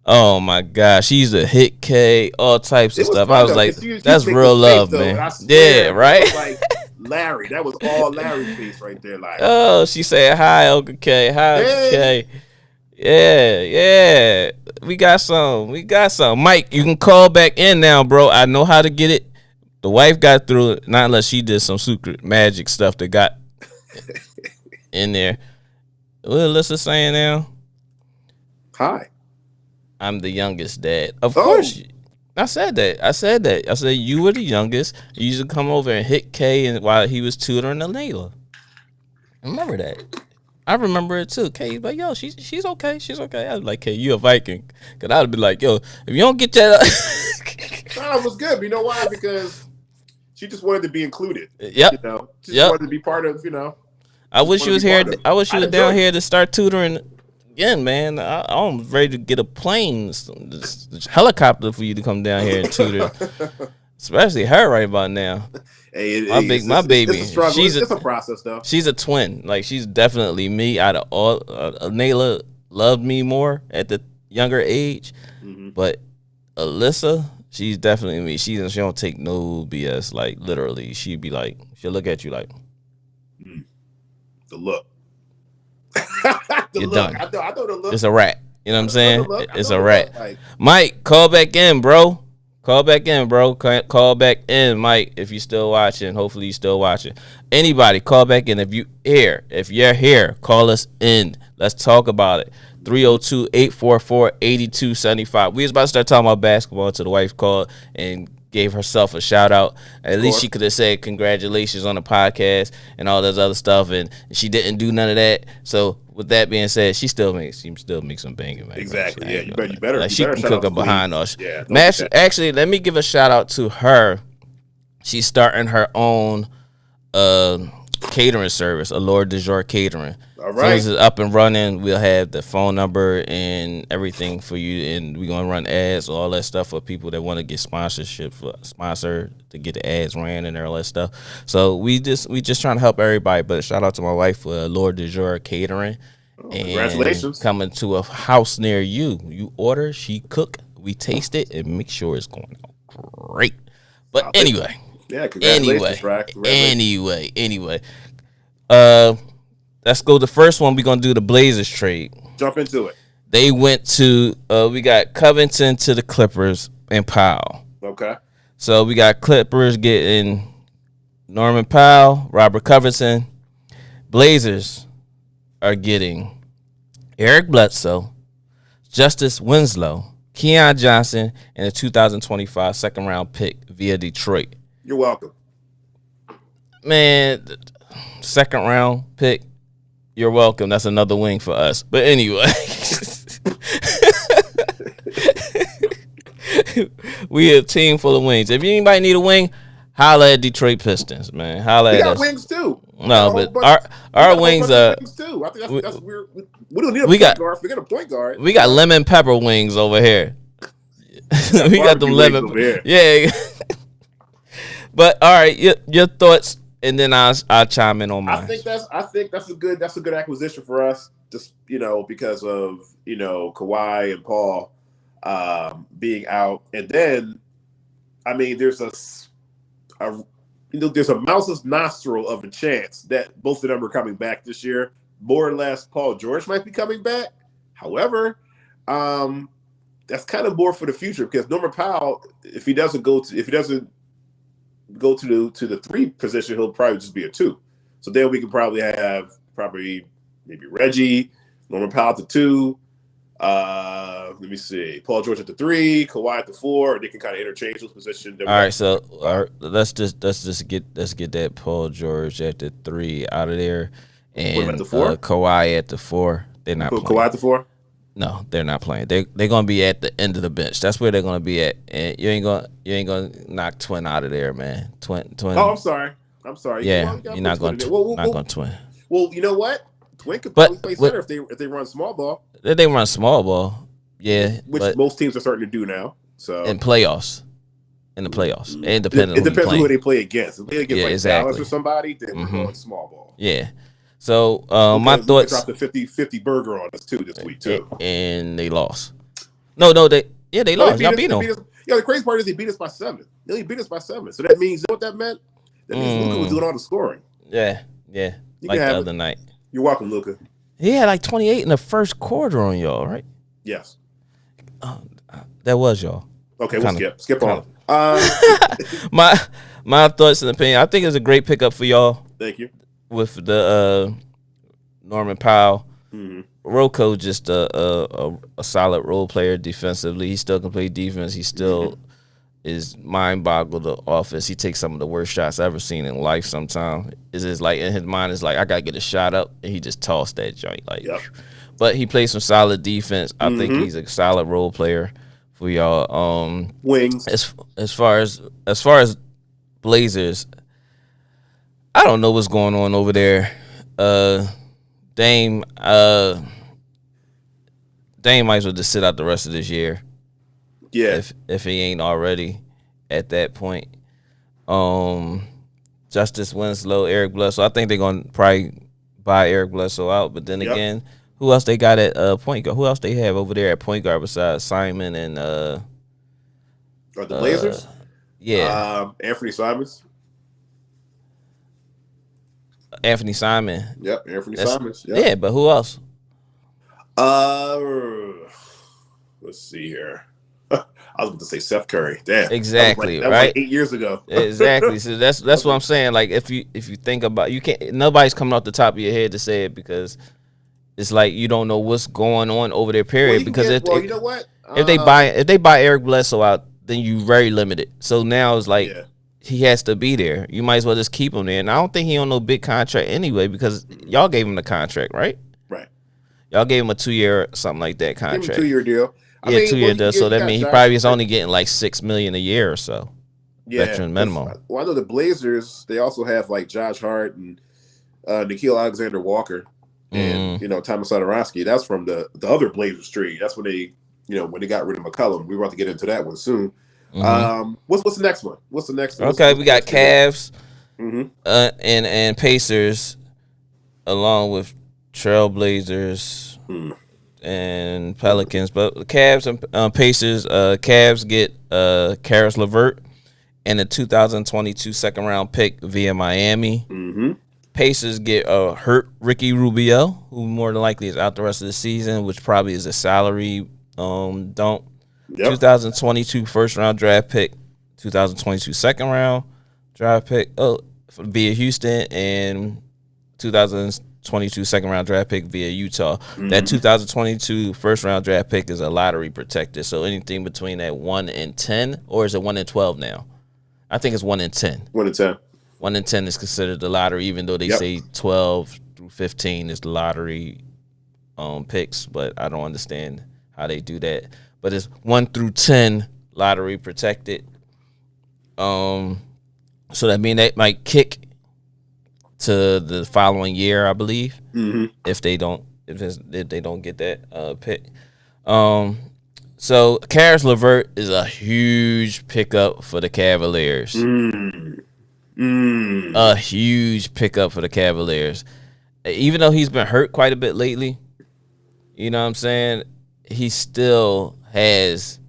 Oh, my God. She used to hit Kay, all types of stuff. I was like, that's real love, man. Yeah, right? Like Larry. That was all Larry's face right there. Like, oh, she said, hi, Uncle K. Hi, Uncle K. Yeah. We got some. Mike, you can call back in now, bro. I know how to get it. The wife got through it, not unless she did some secret magic stuff that got in there. What Alyssa saying now? Hi. I'm the youngest, Dad. Of course. I said that. I said you were the youngest. You used to come over and hit Kay while he was tutoring Layla. Remember that. I remember it too. Kay, like, yo, she's okay. I was like, Kay, you a Viking. Because I'd be like, yo, if you don't get that... No, it was good. You know why? Because she just wanted to be included. Yep. You know, just wanted to be part of, I wish she was here. I wish she was down here to start tutoring again, man. I'm ready to get a plane, helicopter for you to come down here and tutor. Especially her right about now. Hey, my baby. It's a process, though. She's a twin. Like, she's definitely me. Out of all, Nayla loved me more at the younger age, but Alyssa, she's definitely me. She don't take no BS. Like, literally, she'd be like, she'll look at you like, the look. You're done. I know the look. It's a rat. You know what I'm saying? It's a rat. Like, Mike, call back in, bro. Call back in, Mike, if you're still watching. Hopefully you're still watching. Anybody, call back in. If you're here, call us in. Let's talk about it. 302-844-8275. We was about to start talking about basketball until the wife called and gave herself a shout out. At least she could have said congratulations on the podcast and all this other stuff, and she didn't do none of that. So with that being said, she still makes some banging, man. Exactly. Yeah, you better. Like, she can cook up behind us. Yeah. Actually, let me give a shout out to her. She's starting her own catering service, Allure du Jour Catering. All right. As soon as it's up and running, we'll have the phone number and everything for you, and we're gonna run ads, all that stuff for people that want to get sponsored to get the ads ran and all that stuff. So we just trying to help everybody. But shout out to my wife for Allure du Jour Catering. Congratulations. Coming to a house near you. You order, she cook, we taste it, and make sure it's going out great. But anyway. Yeah, congratulations, Rack. Anyway. Let's go. The first one, we're going to do the Blazers trade. Jump into it. They went to, we got Covington to the Clippers and Powell. Okay. So we got Clippers getting Norman Powell, Robert Covington. Blazers are getting Eric Bledsoe, Justice Winslow, Keon Johnson, and a 2025 second-round pick via Detroit. You're welcome. Man, second-round pick. You're welcome. That's another wing for us. But anyway, we a team full of wings. If anybody need a wing, holla at Detroit Pistons, man. Holla at us. We got wings too. No, but our wings are. Wings too. I think that's weird. We don't need a point guard. We got a point guard. We got lemon pepper wings over here. We got them lemon. Yeah. But all right, your thoughts. And then I'll chime in on mine. I think that's a good acquisition for us, just because of Kawhi and Paul being out, and then I mean there's a there's a mouse's nostril of a chance that both of them are coming back this year. More or less, Paul George might be coming back. However, that's kind of more for the future because Norman Powell, if he doesn't go to the 3 position, he'll probably just be a 2. So then we can probably have maybe Reggie, Norman Powell at the 2. Let me see, Paul George at the 3, Kawhi at the 4. They can kind of interchange those positions. All right, let's get that Paul George at the 3 out of there, and at the 4? Kawhi at the 4. They're not playing. Kawhi at the 4. No, they're not playing. They're gonna be at the end of the bench. That's where they're gonna be at. And you ain't gonna knock Twin out of there, man. Twin. Oh, I'm sorry. Yeah, you're not gonna Twin. Well, you know what? Twin could probably play center if they run small ball. They run small ball, yeah. Which most teams are starting to do now. So in the playoffs, and depending it depends on who they play against. If they play against Dallas or somebody, then we're going small ball. Yeah. So my thoughts. They dropped the 50 burger on us too this week too, and they lost. No, they lost. Y'all beat them. The crazy part is they beat us by 7. They only beat us by 7. So that means, you know what that meant? That means Luka was doing all the scoring. Yeah. Like the other night. You're welcome, Luka. He had like 28 in the first quarter on y'all, right? Yes. That was y'all. Okay, we'll skip on. My thoughts and opinion. I think it's a great pickup for y'all. Thank you. With the Norman Powell. Mm-hmm. Rocco just a solid role player defensively. He still can play defense. He still is mind-boggled the offense. He takes some of the worst shots I've ever seen in life sometimes. It's just like in his mind is like, I got to get a shot up, and he just tossed that joint. But he plays some solid defense. I think he's a solid role player for y'all. Wings. As far as Blazers, I don't know what's going on over there. Dame might as well just sit out the rest of this year. Yeah. If he ain't already at that point. Justice Winslow, Eric Bledsoe. I think they're gonna probably buy Eric Bledsoe out. But then again, who else they got at point guard? Who else they have over there at point guard besides Simon and the Blazers? Yeah. Anthony Simons. Anthony Simon. Yep, Anthony Simons. Yep. Yeah, but who else? Let's see here. I was going to say Seth Curry. Damn. Exactly. That was like 8 years ago. Exactly. So that's what I'm saying. Like if you think about, you can't. Nobody's coming off the top of your head to say it because it's like you don't know what's going on over their period. You know what? If they buy Eric Bledsoe out, then you very limited. So now it's like he has to be there. You might as well just keep him there. And I don't think he on no big contract anyway because y'all gave him the contract, right? Right. Y'all gave him a 2-year something like that contract. Give him a 2-year deal. I mean, 2-year deal. So that means he probably is only getting like $6 million a year or so. Yeah, veteran minimum. Well, I know the Blazers. They also have like Josh Hart and Nickeil Alexander-Walker and Thomas Satoransky. That's from the other Blazers tree. That's when they got rid of McCollum. We're about to get into that one soon. What's the next one? What's the next one? Okay, we got Cavs and Pacers along with Trailblazers and Pelicans. But the Cavs and Pacers, Cavs get Karis LeVert and a 2022 second round pick via Miami. Pacers get hurt Ricky Rubio, who more than likely is out the rest of the season, which probably is a salary dump. 2022 first round draft pick, 2022 second round draft pick via Houston, and 2022 second round draft pick via Utah. That 2022 first round draft pick is a lottery protected, so anything between that 1 and 10, or is it 1 and 12 now? I think it's 1 and 10. 1 and 10. 1 and 10 is considered the lottery, even though they say 12 through 15 is the lottery picks, but I don't understand how they do that. But it's 1 through 10 lottery protected. So that means they might kick to the following year, I believe, if they don't get that pick. So Karis LeVert is a huge pickup for the Cavaliers. A huge pickup for the Cavaliers. Even though he's been hurt quite a bit lately, you know what I'm saying? He still has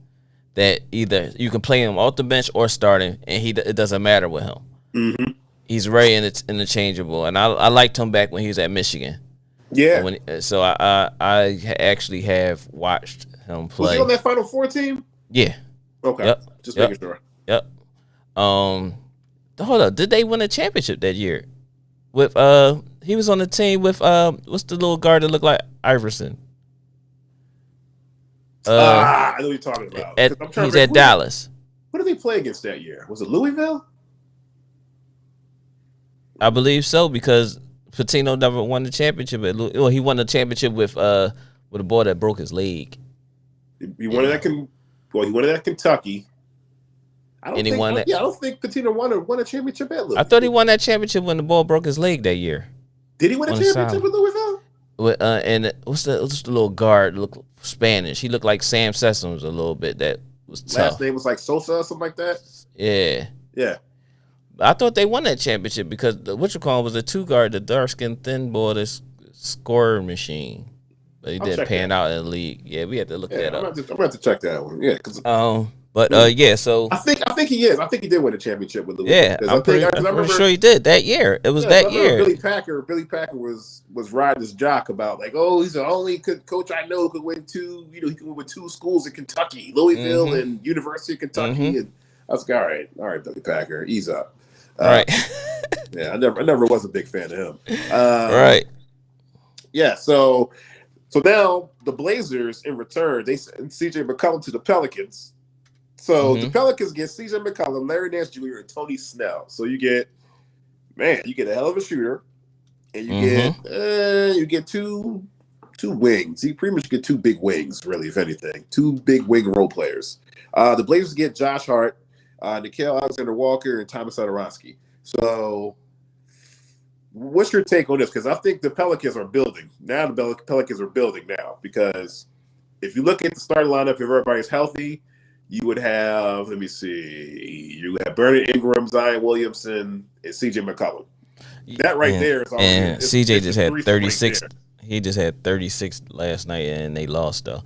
that either you can play him off the bench or starting, and it doesn't matter with him. Mm-hmm. He's very interchangeable, and I liked him back when he was at Michigan. Yeah. So I actually have watched him play. Was he on that Final Four team? Yeah. Okay. Yep. Just making sure. Yep. Hold up. Did they win a championship that year? With he was on the team with what's the little guard that looked like Iverson? I know what you're talking about. He's at Dallas. What did they play against that year? Was it Louisville? I believe so, because Patino never won the championship. He won the championship with a boy that broke his leg. He won it at Kentucky. I don't think Patino won a championship at Louisville. I thought he won that championship when the ball broke his leg that year. Did he win a championship with Louisville? And what's the little guard? Look Spanish. He looked like Sam Sessoms a little bit. That was tough. Last name was like Sosa or something like that. Yeah. Yeah. I thought they won that championship because was a 2-guard, the dark skinned thin boy, this scorer machine. But he didn't pan out in the league. Yeah, we had to look that up. I'm gonna have to check that one. Yeah, so I think he is. I think he did win a championship with Louisville. Yeah, I'm pretty sure he did that year. It was that year. Billy Packer was riding his jock about like, oh, he's the only coach I know who could win two. He can win with 2 schools in Kentucky, Louisville and University of Kentucky. And I was like, all right, Billy Packer, ease up. Right. Yeah, I never was a big fan of him. Right. Yeah. So now the Blazers in return, they send C.J. McCollum to the Pelicans. So the Pelicans get C.J. McCollum, Larry Nance Jr., and Tony Snell. So you get a hell of a shooter, and you get two wings. You pretty much get 2 big wings, really, if anything. 2 big wing role players. The Blazers get Josh Hart, Nickeil Alexander-Walker, and Thomas Satoransky. So what's your take on this? Because I think the Pelicans are building. Now the Pelicans are building now, because if you look at the starting lineup, if everybody's healthy, you would have, you would have Brandon Ingram, Zion Williamson, and C.J. McCollum. That there is all. And C.J. just had 36. He just had 36 last night, and they lost though.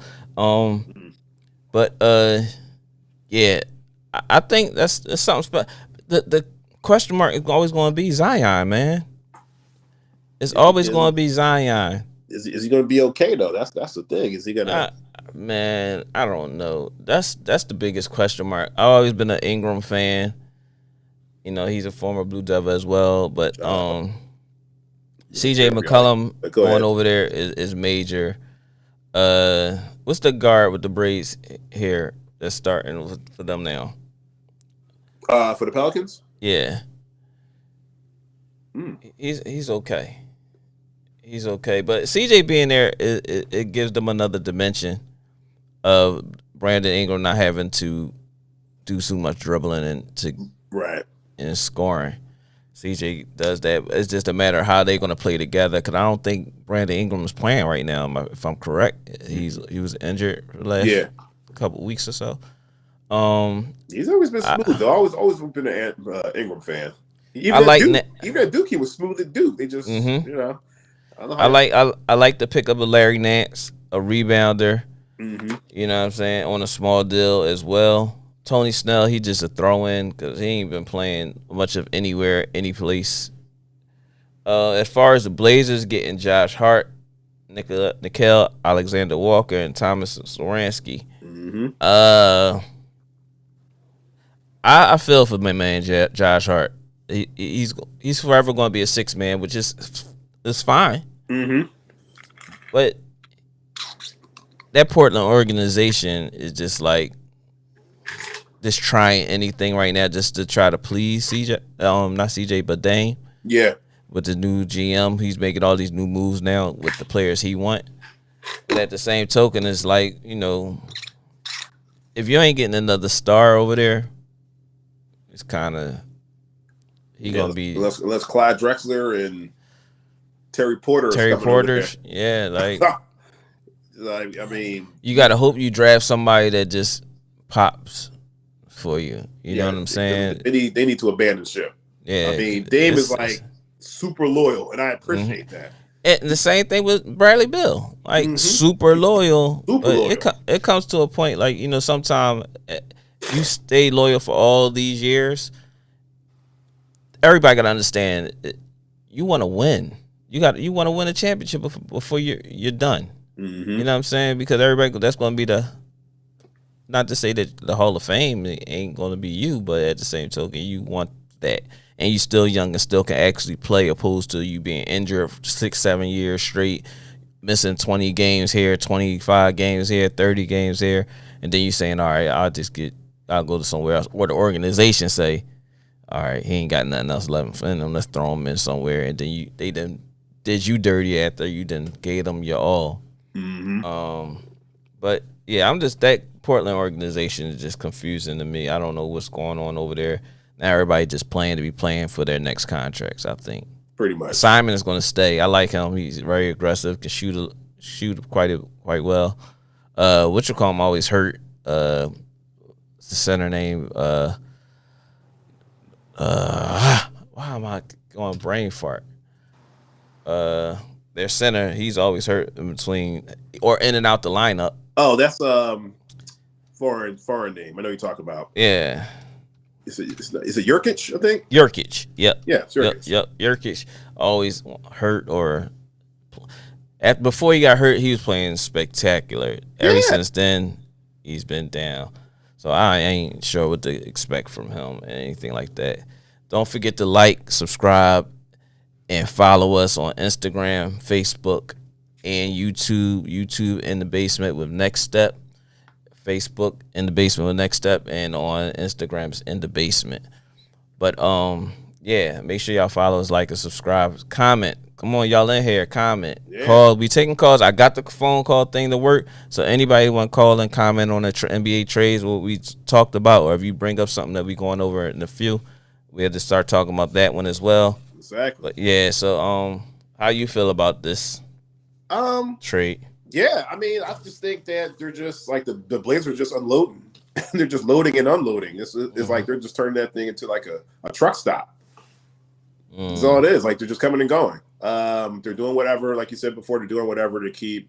But yeah, I think that's something special. The question mark is always going to be Zion, man. It's always going to be Zion. Is he going to be okay though? That's the thing. Is he going to? Man, I don't know. That's the biggest question mark. I've always been an Ingram fan. He's a former Blue Devil as well. But C.J. McCollum going over there is major. What's the guard with the braids here that's starting for them now? For the Pelicans? Yeah. He's okay. He's okay. But C.J. being there, it gives them another dimension of Brandon Ingram not having to do so much dribbling and scoring. CJ does that. It's just a matter of how they're going to play together, because I don't think Brandon Ingram is playing right now, if I'm correct. He was injured for the last couple weeks or so. He's always been smooth. I've always been an Ingram fan. Even at Duke, he was smooth at Duke. They just, I like the pickup of Larry Nance, a rebounder. You know what I'm saying, on a small deal as well. Tony Snell, he just a throw-in because he ain't been playing much of anywhere, any place. As far as the Blazers getting Josh Hart, Nickeil Alexander-Walker, and Thomas Satoransky, I feel for my man Josh Hart. He's forever going to be a 6-man, which is fine. But that Portland organization is just like trying anything right now just to try to please CJ, not CJ, but Dame. Yeah. With the new GM, he's making all these new moves now with the players he want. But at the same token, it's like, if you ain't getting another star over there, it's kind of gonna be unless Clyde Drexler and Terry Porter's I mean, you gotta hope you draft somebody that just pops for you. You know what I'm saying? They need to abandon ship. Yeah, I mean, Dame is like super loyal, and I appreciate that. And the same thing with Bradley Beal, like super loyal. It comes to a point, like, you know, sometimes you stay loyal for all these years. Everybody got to understand, you want to win. You want to win a championship before you're done. Mm-hmm. You know what I'm saying? Because everybody, that's going to be not to say that the Hall of Fame ain't going to be you, but at the same token, you want that. And you still young and still can actually play, opposed to you being injured for 6-7 years straight, missing 20 games here, 25 games here, 30 games here, and then you saying, all right, I'll go to somewhere else, or the organization say, all right, he ain't got nothing else left in him, let's throw him in somewhere, and then they done did you dirty after you done gave them your all. Mm-hmm. But yeah, that Portland organization is just confusing to me. I don't know what's going on over there. Now everybody just playing to be playing for their next contracts, I think. Pretty much. Simon is going to stay. I like him. He's very aggressive, can shoot quite well. Whatchamacallum always hurt. The center name. Why am I going brain fart? Their center, he's always hurt in between or in and out the lineup. Oh, that's foreign name. I know you talk about. Yeah. Is it Jurkic, I think? Jurkic. Yep. Yeah, it's Jurkic. Yep. Jurkic always hurt before he got hurt, he was playing spectacular. Ever since then, he's been down. So I ain't sure what to expect from him and anything like that. Don't forget to like, subscribe, and follow us on Instagram, Facebook, and YouTube. YouTube in the basement with Next Step. Facebook in the basement with Next Step, and on Instagram's in the basement. But yeah, make sure y'all follow us, like, and subscribe, comment. Come on, y'all in here, comment, call. We taking calls. I got the phone call thing to work, so anybody want to call and comment on the NBA trades, what we talked about, or if you bring up something that we going over in a few, we have to start talking about that one as well. Exactly. But yeah, so how you feel about this trade? Yeah, I mean, I just think that they're just like the Blazers are just unloading. They're just loading and unloading. It's like they're just turning that thing into like a truck stop. That's all it is. Like, they're just coming and going. They're doing whatever, like you said before, they're doing whatever to keep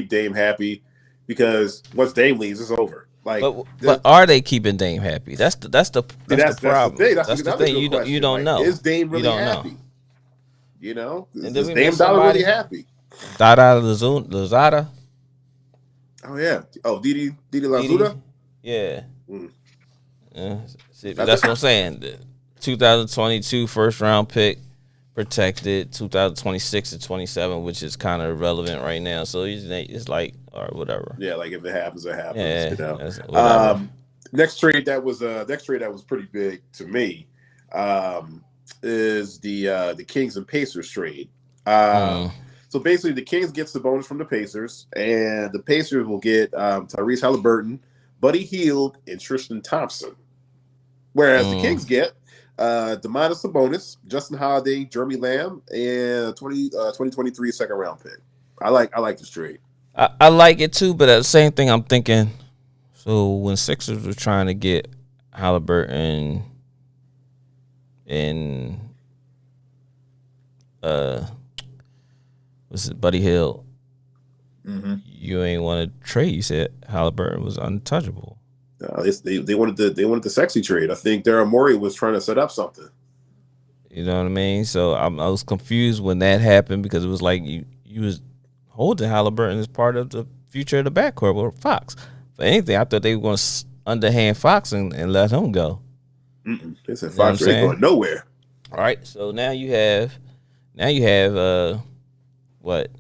Dame happy, because once Dame leaves, it's over. Like, but are they keeping Dame happy? That's the problem. That's the thing. You don't know. Is Dame really happy? Know. You know, is Dame Dollar really happy? Dada Lazada. Oh yeah. Oh, Didi Lazada. Yeah. Yeah. See, that's what I'm saying. The 2022 first round pick, protected. 2026 to 27, which is kind of irrelevant right now. So it's like, or whatever. Yeah, like if it happens, it happens. Yeah. You know? Next trade that was pretty big to me is the Kings and Pacers trade. So basically, the Kings gets the bonus from the Pacers, and the Pacers will get Tyrese Halliburton, Buddy Hield, and Tristan Thompson. Whereas the Kings get Domantas Sabonis, Justin Holiday, Jeremy Lamb, and 2023 second round pick. I like this trade. I like it too, but at the same thing, I'm thinking. So when Sixers were trying to get Halliburton and was it Buddy Hield? You ain't want to trade. You said Halliburton was untouchable. They wanted the sexy trade. I think Daryl Morey was trying to set up something. You know what I mean? So I was confused when that happened, because it was like you was holding Halliburton as part of the future of the backcourt with Fox. For anything, I thought they were going to underhand Fox and let him go. They said Fox ain't going nowhere. All right, so now you have what?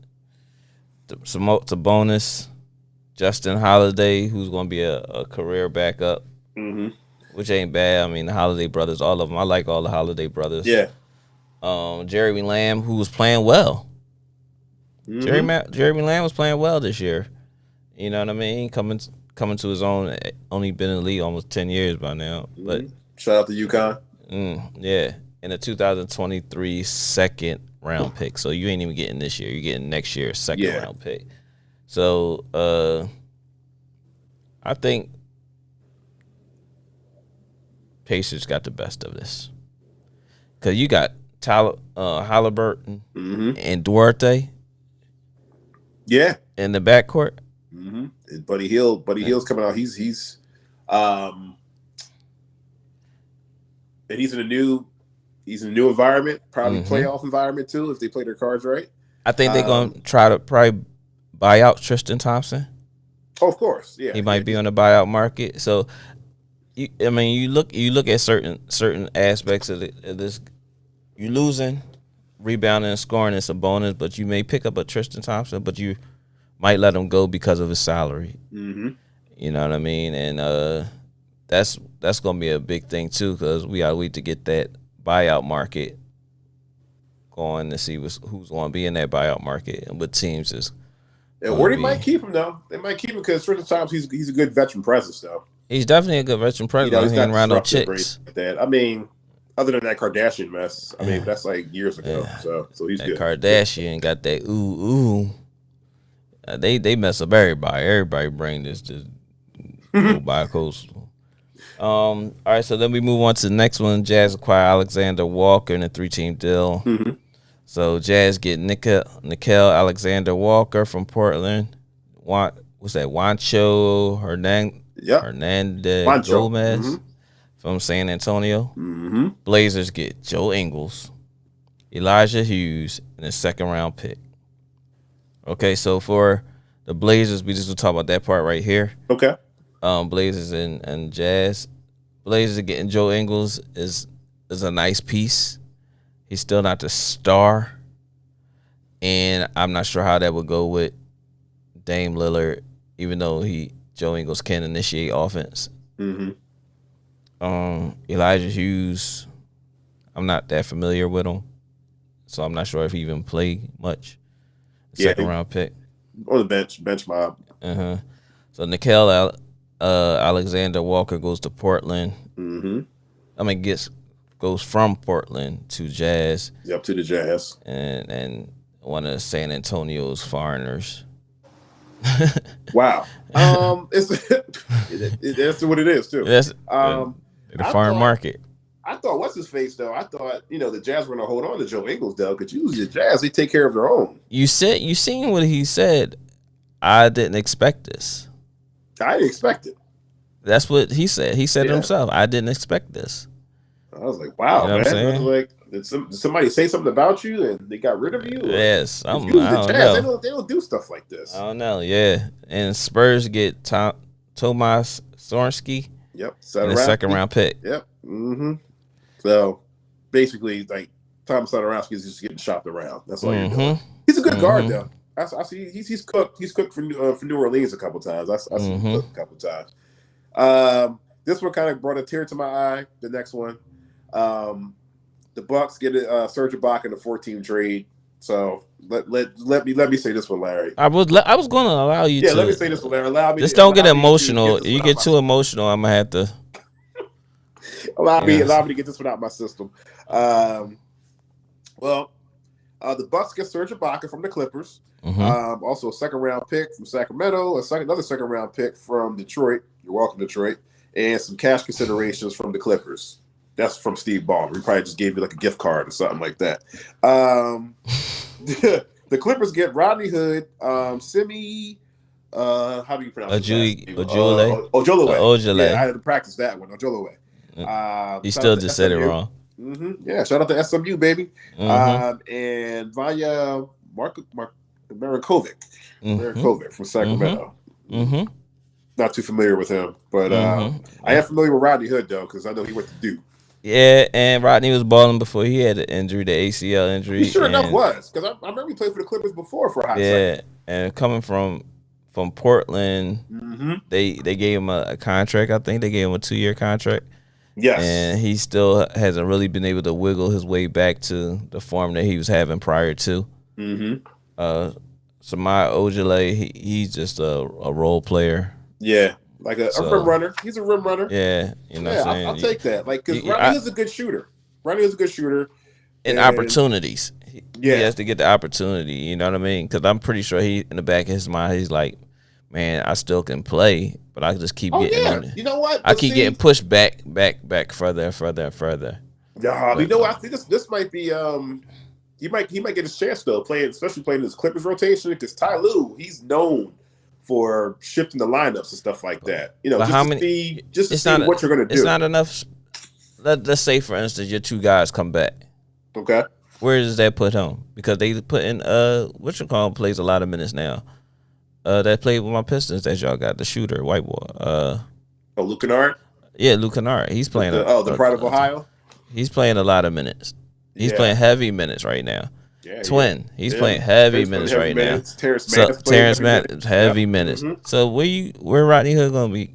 Sabonis, Justin Holiday, who's going to be a career backup, which ain't bad. I mean, the Holiday brothers, all of them. I like all the Holiday brothers. Yeah. Jeremy Lamb, who was playing well. Jeremy Lamb was playing well this year. You know what I mean? Coming to his own. Only been in the league almost 10 years by now. But shout out to UConn. Yeah, in a 2023 second round pick. So you ain't even getting this year. You're getting next year's second round pick. So I think Pacers got the best of this, because you got Halliburton and Duarte. Yeah, in the backcourt. Mm-hmm. Buddy Hield's coming out. He's and he's in a new environment, probably playoff environment too, if they play their cards right. I think they're gonna try to probably buy out Tristan Thompson. Oh, of course, yeah. He might be on the buyout market. So, you look at certain aspects of this. You losing, rebounding, and scoring is a bonus, but you may pick up a Tristan Thompson, but you might let him go because of his salary. Mm-hmm. You know what I mean? And that's gonna be a big thing too, because we gotta wait to get that buyout market going to see who's going to be in that buyout market and what teams is. Or they might keep him though. They might keep him because Tristan Thompson, he's a good veteran presence though. He's definitely a good veteran presence. He's not around no chicks. Like that. I mean, other than that Kardashian mess, I mean that's like years ago. Yeah. So he's good. Kardashian got that ooh. They mess up everybody. Everybody bring this to go bi-coastal. All right, so then we move on to the next one. Jazz acquire Alexander Walker in a 3-team deal. Mm-hmm. So Jazz get Nickel Alexander Walker from Portland. What's that? Juancho Hernandez Gomez from San Antonio. Mm-hmm. Blazers get Joe Ingles, Elijah Hughes, and a 2nd-round pick. Okay, so for the Blazers, we just will talk about that part right here. Okay. Blazers and Jazz. Blazers getting Joe Ingles is a nice piece. He's still not the star, and I'm not sure how that would go with Dame Lillard, even though Joe Ingles can initiate offense. Mm-hmm. Elijah Hughes, I'm not that familiar with him, so I'm not sure if he even played much. 2nd-round pick on the bench mob. So Nickel Alexander Walker goes to Portland. Mm-hmm. I mean, goes from Portland to Jazz. Yep, to the Jazz. And one of San Antonio's foreigners. Wow. That's what it is too. That's the foreign market. I thought what's his face though. I thought the Jazz were gonna hold on to Joe Ingles though, because usually the Jazz they take care of their own. You seen what he said. I didn't expect this. I didn't expect it. That's what he said. He said it himself. I didn't expect this. I was like, wow, man. I was like, did somebody say something about you and they got rid of you? Yes. I don't know. They don't do stuff like this. I don't know. Yeah. And Spurs get Tomas Sorsky. Yep. And a 2nd-round pick. Yep. Mm-hmm. So basically, like Tom Sotorowski is just getting shopped around. That's all you're doing. He's a good guard though. I see he's cooked. He's cooked for New Orleans a couple times. I see him cook a couple times. This one kind of brought a tear to my eye. The next one, the Bucks get Serge Ibaka in a 14 trade. So let me say this one, Larry. I was going to allow you. Yeah, let me say this one, Larry. Allow me. Just don't get emotional. You get too emotional, I'm gonna have to. Allow me to get this one out of my system. The Bucks get Serge Ibaka from the Clippers. Also a 2nd-round pick from Sacramento, another 2nd-round pick from Detroit. You're welcome, Detroit. And some cash considerations from the Clippers. That's from Steve Ballmer. He probably just gave you like a gift card or something like that. The Clippers get Rodney Hood, Simi. How do you pronounce it? Ojole. Yeah, I had to practice that one. Ojole. You still just said it wrong. Yeah, shout out to SMU, baby. And Vanya Marikovic from Sacramento. Not too familiar with him, but I am familiar with Rodney Hood though, because I know he went to Duke. Yeah, and Rodney was balling before he had the injury, the ACL injury. He sure enough was, because I remember he played for the Clippers before for a hot second. And coming from Portland, they gave him a contract. I think they gave him a 2-year contract. Yes, and he still hasn't really been able to wiggle his way back to the form that he was having prior to. Samai Ojale, he's just a role player. Yeah, like a rim runner. He's a rim runner. Yeah, you know what I'm saying? I'll take that. Like, because Ronnie is a good shooter. And opportunities. He has to get the opportunity. You know what I mean? Because I'm pretty sure he, in the back of his mind, he's like, man, I still can play, but I just keep getting on it. You know what? I keep getting pushed back, further. Yeah, you know what? I think this might be he might get his chance though, especially playing his Clippers rotation, because Ty Lue, he's known for shifting the lineups and stuff like that. You know, but just to see what you're gonna do. It's not enough. Let's say, for instance, your two guys come back. Okay. Where does that put him? Because they put in plays a lot of minutes now. That played with my Pistons that y'all got, the shooter, white boy. Luke Kennard? Yeah, Luke Kennard. He's playing the pride of Ohio? He's playing a lot of minutes. He's playing heavy minutes right now. Twin. He's playing heavy minutes right now. Terrence Mann, heavy minutes. Mm-hmm. So where Rodney Hood gonna be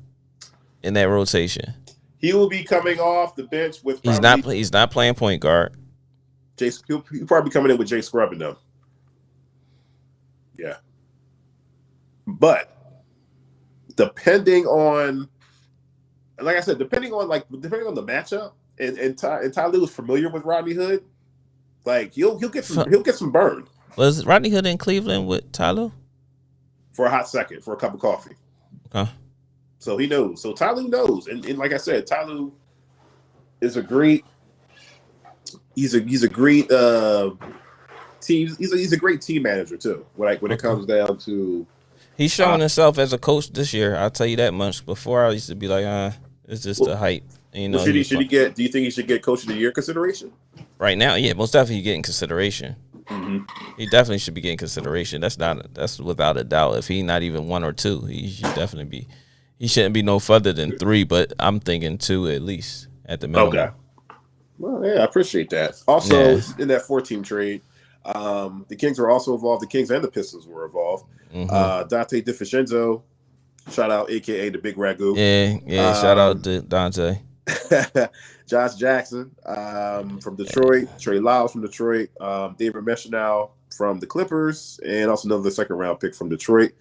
in that rotation? He will be coming off the bench with. He's not playing point guard. He'll probably be coming in with Jay Scrubbin though. Yeah, but depending on the matchup, and Ty Lue is familiar with Rodney Hood, like he'll get some burn. Was Rodney Hood in Cleveland with Ty Lue for a hot second for a cup of coffee? Okay. So he knows. So Ty Lue knows, and like I said, Ty Lue is a great. He's a great team. He's a great team manager too. When it comes down to, he's showing himself as a coach this year. I'll tell you that much. Before I used to be like, it's just the hype. You know, should he get? Do you think he should get Coach of the Year consideration? Right now, yeah, most definitely getting consideration. Mm-hmm. He definitely should be getting consideration. That's without a doubt. If he not even 1 or 2, he should definitely be. He shouldn't be no further than 3, but I'm thinking 2 at least at the minimum. Okay. Well, yeah, I appreciate that. Also, in that 4-team trade, the Kings were also involved. The Kings and the Pistons were involved. Mm-hmm. Dante DiVincenzo, shout out, a.k.a. the Big Ragu. Yeah, shout out to Dante. Josh Jackson from Detroit, Trey Lyles from Detroit, David Meshnau from the Clippers, and also another second-round pick from Detroit.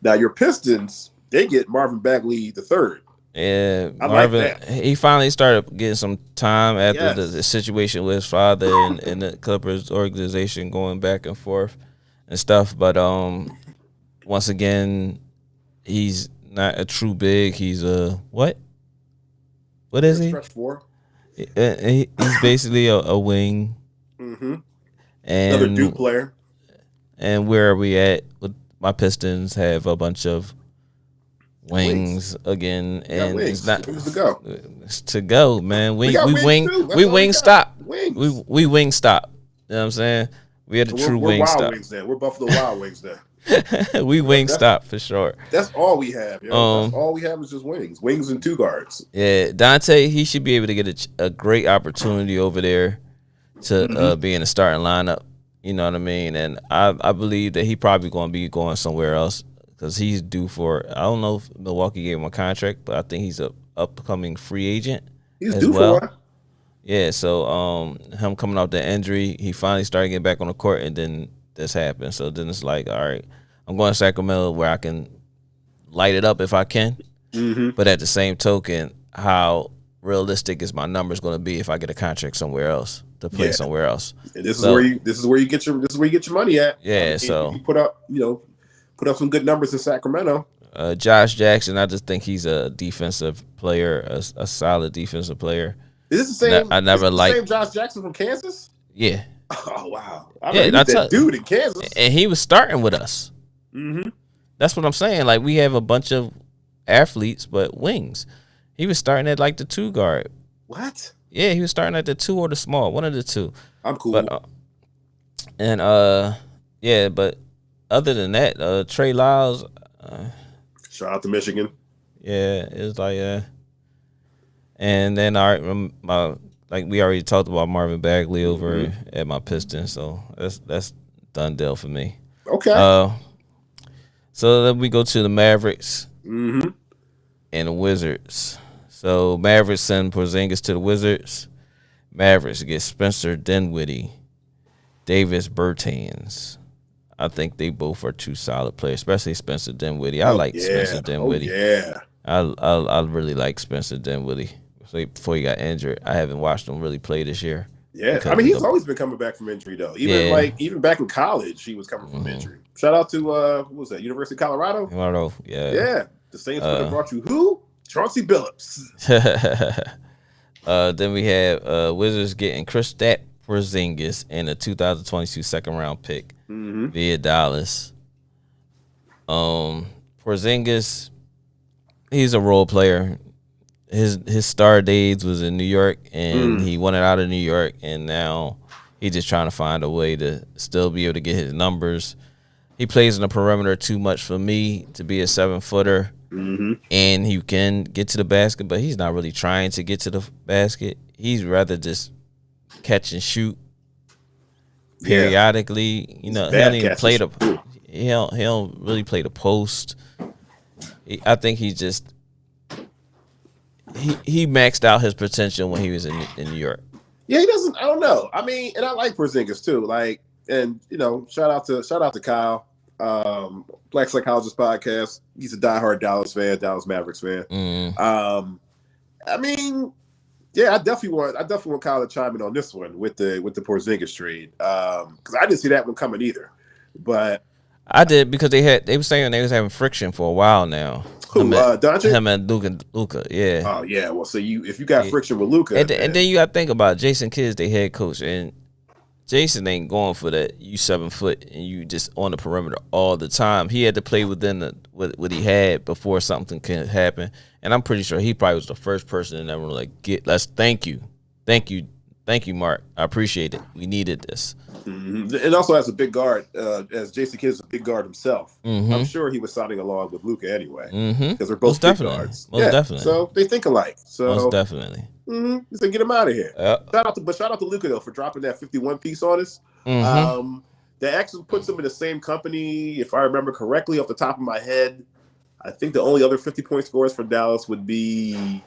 Now, your Pistons, they get Marvin Bagley III. Yeah, Marvin, like that. He finally started getting some time after the situation with his father and the Clippers organization going back and forth and stuff. But once again, he's not a true big. He's a what? What is he? Stretch 4. He's basically a wing. Mm-hmm. And another Duke player. And where are we at? With my Pistons have a bunch of wings again, and it's not wings to go. It's to go, man. We wing stop. We wing stop. You know what I'm saying? We had a true wing stop. Wings then. We're Buffalo Wild Wings then. We wing stop for sure. That's all we have. That's all we have is just wings and 2 guards. Yeah, Dante, he should be able to get a great opportunity over there to be in the starting lineup. You know what I mean? And I believe that he probably going to be going somewhere else. Because he's due for, I don't know if Milwaukee gave him a contract, but I think he's a upcoming free agent. He's due for one. Yeah, so him coming off the injury, he finally started getting back on the court, and then this happened. So then it's like, all right, I'm going to Sacramento where I can light it up if I can. Mm-hmm. But at the same token, how realistic is my numbers going to be if I get a contract somewhere else to play somewhere else? And this is where you get your money at. Yeah, so you put up some good numbers in Sacramento. Josh Jackson, I just think he's a defensive player, a solid defensive player. Is this the same? I never liked the same Josh Jackson from Kansas. Yeah. Oh wow! That's that dude in Kansas, and he was starting with us. Mm-hmm. That's what I'm saying. Like we have a bunch of athletes, but wings. He was starting at like the 2 guard. What? Yeah, he was starting at the 2 or the small, one of the 2. I'm cool. But, but other than that, Trey Lyles. Shout out to Michigan. Yeah, it's like and then like we already talked about Marvin Bagley over at my Pistons, so that's done deal for me. Okay. So then we go to the Mavericks and the Wizards. So Mavericks send Porzingis to the Wizards. Mavericks get Spencer Dinwiddie, Davis Bertans. I think they both are 2 solid players, especially Spencer Dinwiddie. I like Spencer Dinwiddie. I really like Spencer Dinwiddie. So before he got injured, I haven't watched him really play this year. Yeah, I mean he's always been coming back from injury though. Even back in college, he was coming from injury. Shout out to what was that? University of Colorado. Yeah. The Saints would have brought you who? Chauncey Billups. Then we have Wizards getting Kristaps Porzingis and a 2022 second round pick via Dallas. Porzingis, he's a role player. His star days was in New York, and he wanted out of New York, and now he's just trying to find a way to still be able to get his numbers. He plays in the perimeter too much for me to be a 7-footer, and he can get to the basket, but he's not really trying to get to the basket. He's rather just catch and shoot periodically. Yeah. You know, he don't even play he don't really play the post. I think he just he maxed out his potential when he was in New York. Yeah, he doesn't. I don't know. I mean, and I like Porzingis too. Like, and you know, shout out to Kyle, Black Psychologist Podcast. He's a diehard Dallas Mavericks fan. I mean, yeah, I definitely want Kyle to chime in on this one with the Porzingis trade because I didn't see that one coming either. But I did because they were saying they was having friction for a while now. Doncic? Him and Luka, yeah. Oh yeah, well, so if you got friction with Luka, and then you got to think about Jason Kidd's the head coach, and Jason ain't going for that. You 7 foot and you just on the perimeter all the time. He had to play within what he had before something can happen, and I'm pretty sure he probably was the first person in that room like thank you, Mark. I appreciate it. We needed this. And also as a big guard, as Jason Kidd is a big guard himself, I'm sure he was signing along with Luka anyway because they're both big guards. Most definitely. So they think alike. So most definitely. So get him out of here. Shout out to Luka though for dropping that 51 piece on us. That actually puts him in the same company, if I remember correctly, off the top of my head. I think the only other 50-point scorers for Dallas would be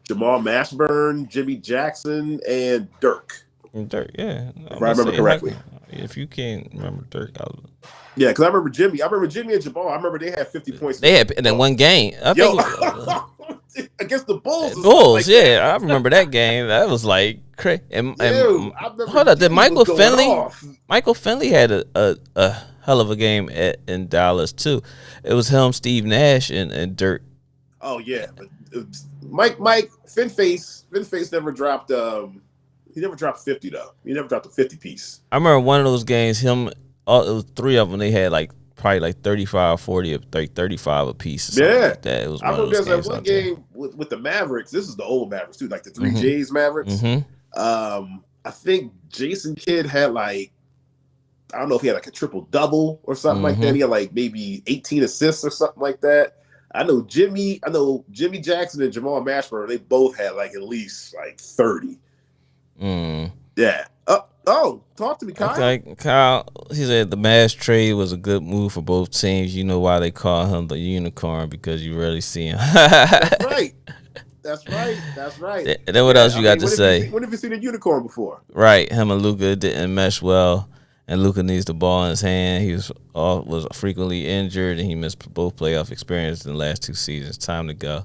Jamal Mashburn, Jimmy Jackson, and Dirk. Yeah. If I remember correctly. If you can't remember Dirk, yeah, because I remember Jimmy and Jamal. I remember they had 50 points. They had in that one game. I think against the Bulls. Bulls, yeah. I remember that game. That was like crazy. And hold up, did Michael Finley had a hell of a game in Dallas too. It was him, Steve Nash, and Dirk. Oh yeah, but Mike Finface never dropped. He never dropped 50 though. He never dropped a 50 piece. I remember one of those games. It was 3 of them. They had probably 35, 40, or 35 a piece. Or something like that. It was. I remember there's that one game with the Mavericks. This is the old Mavericks too, like the 3J's Mavericks. I think Jason Kidd had I don't know if he had a triple double or something like that. He had maybe 18 assists or something like that. I know Jimmy Jackson and Jamal Mashburn. They both had at least 30. Yeah. Talk to me, Kyle. Okay, Kyle. He said the Mavs trade was a good move for both teams. You know why they call him the unicorn, because you rarely see him. That's right. That's right. And then what else you got to say? When have you seen a unicorn before? Right. Him and Luka didn't mesh well, and Luka needs the ball in his hand. He was frequently injured, and he missed both playoff experiences in the last 2 seasons. Time to go.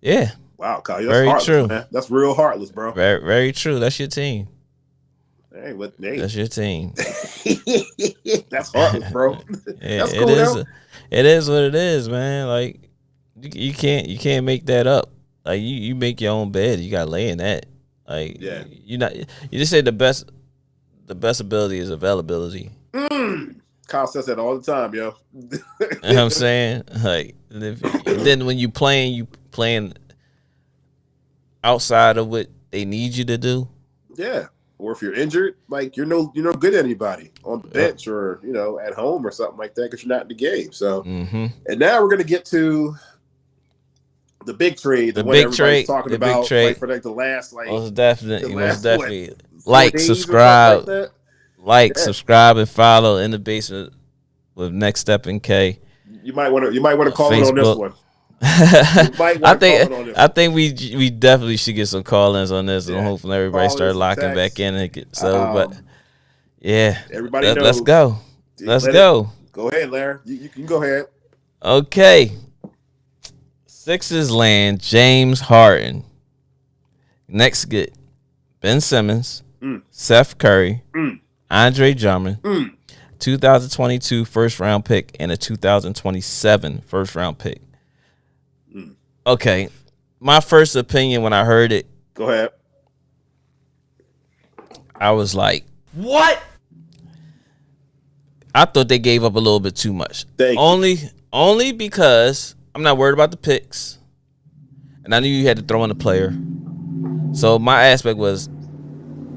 Yeah. Wow, Kyle, that's very heartless, true. Man. That's real heartless, bro. Very, very true. That's your team. Hey, that's your team. That's heartless, bro. Yeah, that's cool. It is what it is, man. You can't make that up. You make your own bed. You gotta lay in that. You just say the best ability is availability. Kyle says that all the time, yo. You know what I'm saying? Then when you playing outside of what they need you to do. Yeah. Or if you're injured, you're no good at anybody on the bench or at home or something like that because you're not in the game. So, and now we're gonna get to the big trade, the one big everybody's trade, talking about for the last most definitely subscribe, subscribe, and follow In the Basement with Next Step and K. You might want to call it on this one. I think we definitely should get some call-ins on this, and hopefully everybody start locking back in. But yeah, everybody knows. Let's go. Let's go. Go ahead, Larry. You can go ahead. Okay. Sixers land James Harden. Next, get Ben Simmons, Seth Curry, Andre Drummond, 2022 first-round pick, and a 2027 first-round pick. Okay, my first opinion when I heard it. Go ahead. I was like, what? I thought they gave up a little bit too much. Only because I'm not worried about the picks, and I knew you had to throw in a player. So my aspect was,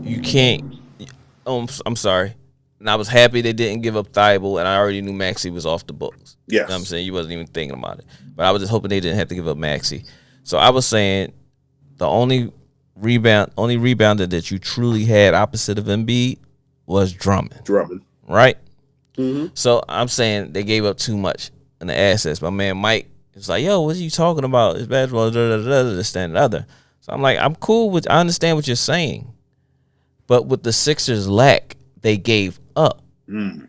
you can't. I'm sorry. And I was happy they didn't give up Thibault, and I already knew Maxey was off the books. Yes. You know what I'm saying? You wasn't even thinking about it. But I was just hoping they didn't have to give up Maxey. So I was saying the only rebounder that you truly had opposite of Embiid was Drummond. Right? Mm-hmm. So I'm saying they gave up too much in the assets. My man Mike is like, yo, what are you talking about? It's basketball, this, that, and the other. So I'm like, I'm cool with, I understand what you're saying. But with the Sixers lack, they gave up. Mm.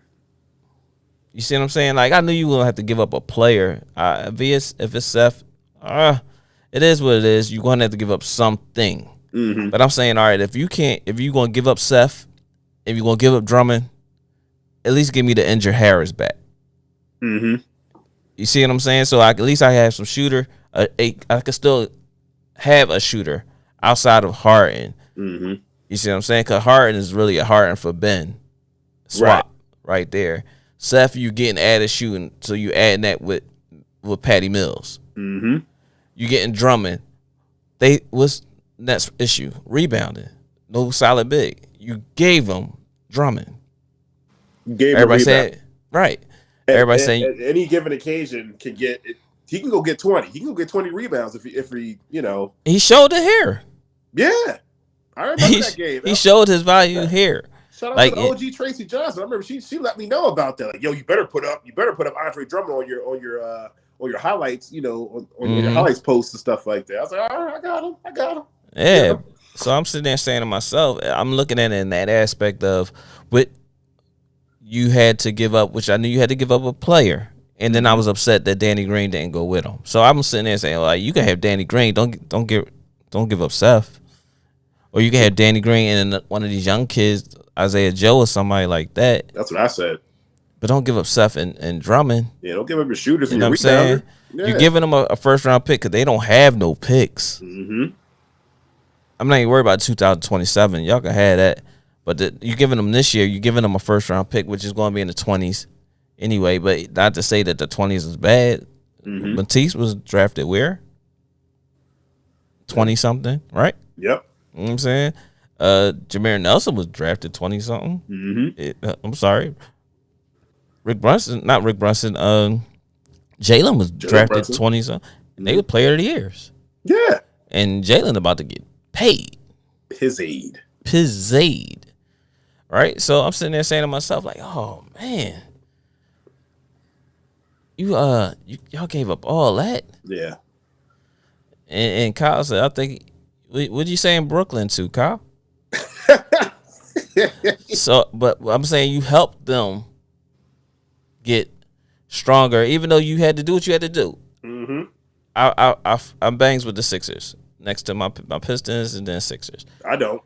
You see what I'm saying? Like, I knew you were going to have to give up a player. If it's Seth, it is what it is. You're going to have to give up something. Mm-hmm. But I'm saying, all right, if you're going to give up Seth, if you're going to give up Drummond, at least give me the injured Harris back. Mm-hmm. You see what I'm saying? So at least I have some shooter. I could still have a shooter outside of Harden. Mm-hmm. You see what I'm saying? Because Harden is really a Harden for Ben. Swap right there. Seth, you getting added shooting, so you adding that with Patty Mills. Mm-hmm. You getting Drummond. What's next issue? Rebounding. No solid big. You gave him Drummond. Everybody said right. Everybody saying at any given occasion can get it. He can go get 20. He can go get 20 rebounds if he he showed it here. Yeah. I remember that game. He showed his value here. Shout out to the OG Tracy Johnson. I remember she let me know about that. Like, yo, you better put up Andre Drummond on your highlights, on your highlights posts and stuff like that. I was like, all right, I got him. Yeah. So I'm sitting there saying to myself, I'm looking at it in that aspect of what you had to give up, which I knew you had to give up a player. And then I was upset that Danny Green didn't go with him. So I'm sitting there saying, like, you can have Danny Green, don't give up Seth. Or you can have Danny Green and one of these young kids, Isaiah Joe or somebody like that. That's what I said. But don't give up Seth and Drummond. Yeah, don't give up your shooters. You know what I'm saying? Yeah. You're giving them a first round pick because they don't have no picks. Mm-hmm. I'm not even worried about 2027. Y'all can have that. But you're giving them this year, you're giving them a first round pick, which is going to be in the 20s anyway. But not to say that the 20s is bad. Mm-hmm. Matisse was drafted where? 20 something, right? Yep. You know what I'm saying? Jameer Nelson was drafted 20 something. Mm-hmm. I'm sorry. Jalen was drafted 20 something. Mm-hmm. They were player of the years. Yeah. And Jalen about to get paid. His aid. Right? So I'm sitting there saying to myself, like, oh man. Y'all gave up all that. Yeah. And Kyle said, I think, what'd you say in Brooklyn too, Kyle? So, but I'm saying you helped them get stronger, even though you had to do what you had to do. Mm-hmm. I'm bangs with the Sixers next to my Pistons and then Sixers. I don't.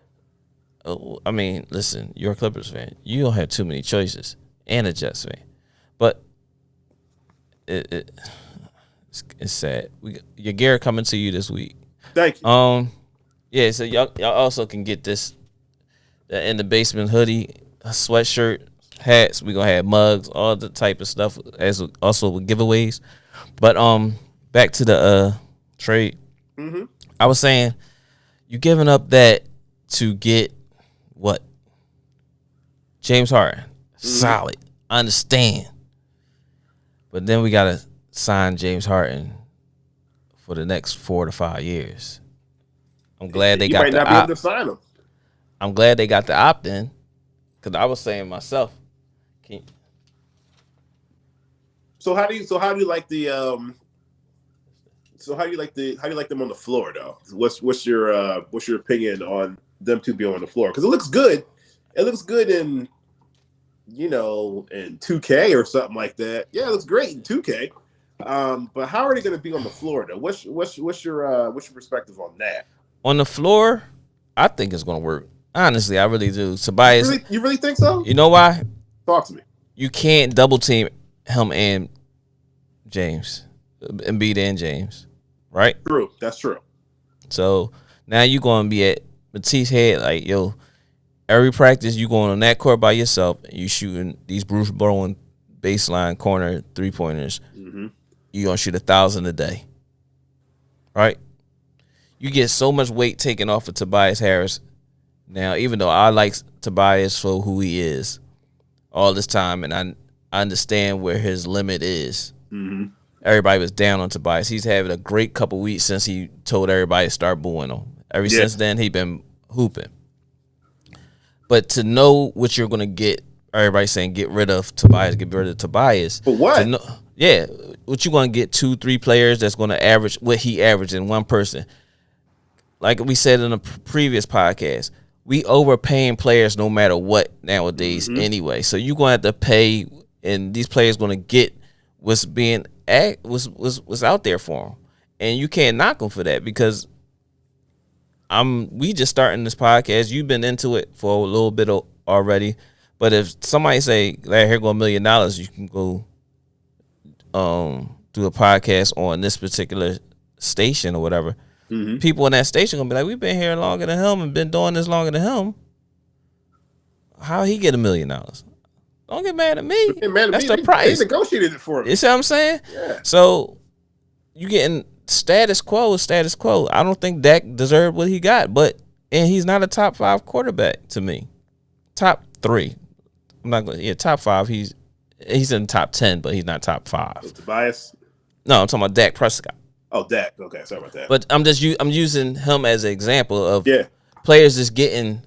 I mean, listen, you're a Clippers fan. You don't have too many choices, and a Jets fan. But it's sad. Your gear coming to you this week. Thank you. Yeah. So y'all also can get this in the basement hoodie, a sweatshirt, hats. We gonna have mugs, all the type of stuff, as also with giveaways. But back to the trade. Mm-hmm. I was saying you giving up that to get what? James Harden. Mm-hmm. Solid. I understand. But then we gotta sign James Harden for the next 4 to 5 years. I'm glad they got might not be able to sign him. I'm glad they got the opt-in, because I was saying myself. So how do you like the how do you like them on the floor though? What's your opinion on them two being on the floor? Because it looks good. It looks good in in 2K or something like that. Yeah, it looks great in 2K. But how are they going to be on the floor though? What's your perspective on that? On the floor, I think it's going to work. Honestly, I really do. Tobias, you really think so? You know why? Talk to me. You can't double team him and James, Embiid and James, right? True, that's true. So now you're going to be at Matisse head like, yo, every practice you going on that court by yourself and you shooting these Bruce Bowen baseline corner 3-pointers, you gonna shoot 1,000 a day, right? You get so much weight taken off of Tobias Harris. Now, even though I like Tobias for who he is all this time, and I understand where his limit is. Everybody was down on Tobias. He's having a great couple weeks since he told everybody to start booing him. Ever since then, he's been hooping. But to know what you're going to get, everybody's saying get rid of Tobias, get rid of Tobias. For what? What you going to get 2-3 players that's going to average what he averaged in one person. Like we said in a previous podcast, we overpaying players no matter what nowadays anyway. So you're going to have to pay, and these players going to get what's being what's out there for them. And you can't knock them for that because we just starting this podcast. You've been into it for a little bit already. But if somebody say, like, here go $1 million, you can go do a podcast on this particular station or whatever. People in that station gonna be like, we've been here longer than him and been doing this longer than him. How he get $1 million? Don't get mad at me. That's the price. They negotiated it for him. You see what I'm saying? Yeah. So you getting status quo is status quo. I don't think Dak deserved what he got, and he's not a top 5 quarterback to me. Top 3. I'm not going. Yeah, top 5. He's in the top 10, but he's not top 5. Tobias? No, I'm talking about Dak Prescott. Oh, Dak. Okay, sorry about that. But I'm using him as an example of players just getting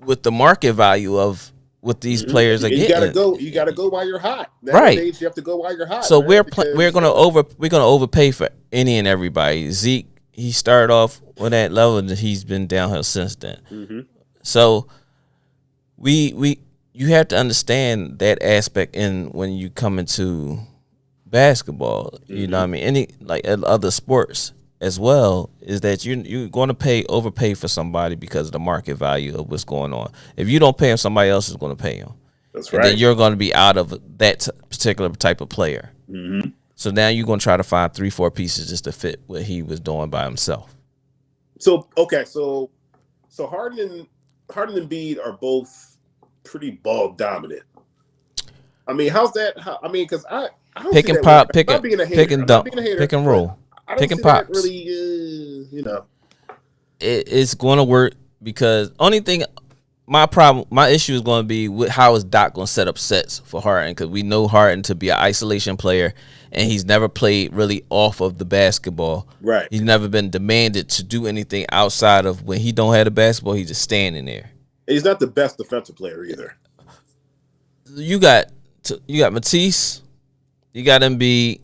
with the market value of what these players are getting. You gotta go while you're hot. Nowadays, right. You have to go while you're hot. So we're gonna overpay for any and everybody. Zeke, he started off on that level and he's been downhill since then. So you have to understand that aspect in when you come into basketball. You know what I mean? Any like other sports as well, is that you're going to overpay for somebody because of the market value of what's going on. If you don't pay him, somebody else is going to pay him. That's right. And then you're going to be out of that particular type of player. So now you're going to try to find 3-4 pieces just to fit what he was doing by himself. So Harden and Embiid are both pretty ball dominant. I mean, how's that? Because I don't pick see and that pop, pick and dump, pick and roll. I don't pick and see pops. That really, it's going to work because only thing, my issue is going to be with how is Doc going to set up sets for Harden, because we know Harden to be an isolation player and he's never played really off of the basketball. Right. He's never been demanded to do anything outside of when he don't have the basketball. He's just standing there. He's not the best defensive player either. You got Matisse. You got Embiid.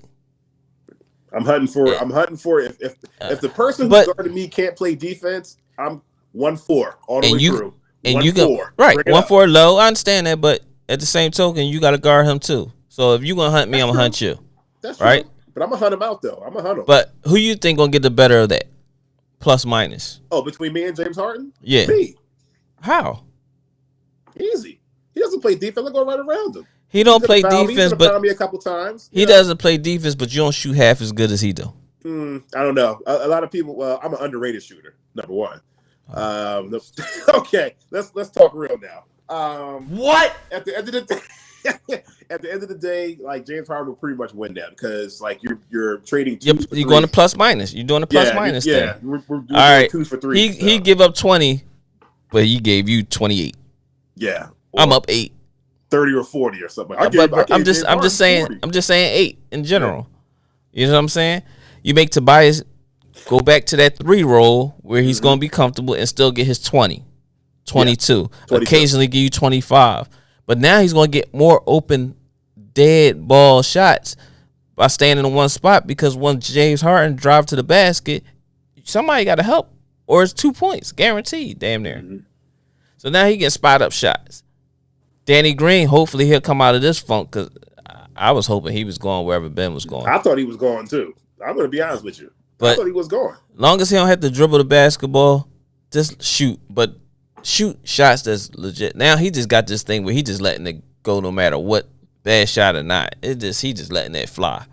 I'm hunting for if the person who's guarding me can't play defense, I'm 1-4 all the way through. And you go right 1-4 low. I understand that, but at the same token, you got to guard him too. So if you gonna hunt me, I'm gonna hunt you. That's right. True. But I'm gonna hunt him out though. I'm gonna hunt him. But who you think gonna get the better of that? Plus minus. Oh, between me and James Harden? Yeah. Me. How? Easy. He doesn't play defense. I go right around him. He don't play defense, but found me a couple times. He doesn't play defense, but you don't shoot half as good as he do. I don't know. A lot of people. Well, I'm an underrated shooter. Number one. Okay, let's talk real now. What? At the end of the day, at the end of the day, like James Harden will pretty much win that because like you're trading. You're going to plus minus. You're doing a plus minus thing. Yeah, we're doing all right. 2s for 3. He give up 20, but he gave you 28. Yeah, I'm up 8. 30 or 40 or something. I'm just saying 8 in general. Yeah. You know what I'm saying? You make Tobias go back to that 3 role where he's going to be comfortable and still get his 20, 22, occasionally give you 25. But now he's going to get more open dead ball shots by standing in one spot, because once James Harden drive to the basket, somebody got to help, or it's 2 points guaranteed, damn near. So now he gets spot up shots. Danny Green, hopefully he'll come out of this funk, because I was hoping he was going wherever Ben was going. I thought he was going too. I'm going to be honest with you. I thought he was going. Long as he don't have to dribble the basketball, just shoot. But shoot shots that's legit. Now he just got this thing where he just letting it go no matter what, bad shot or not. He just letting it fly.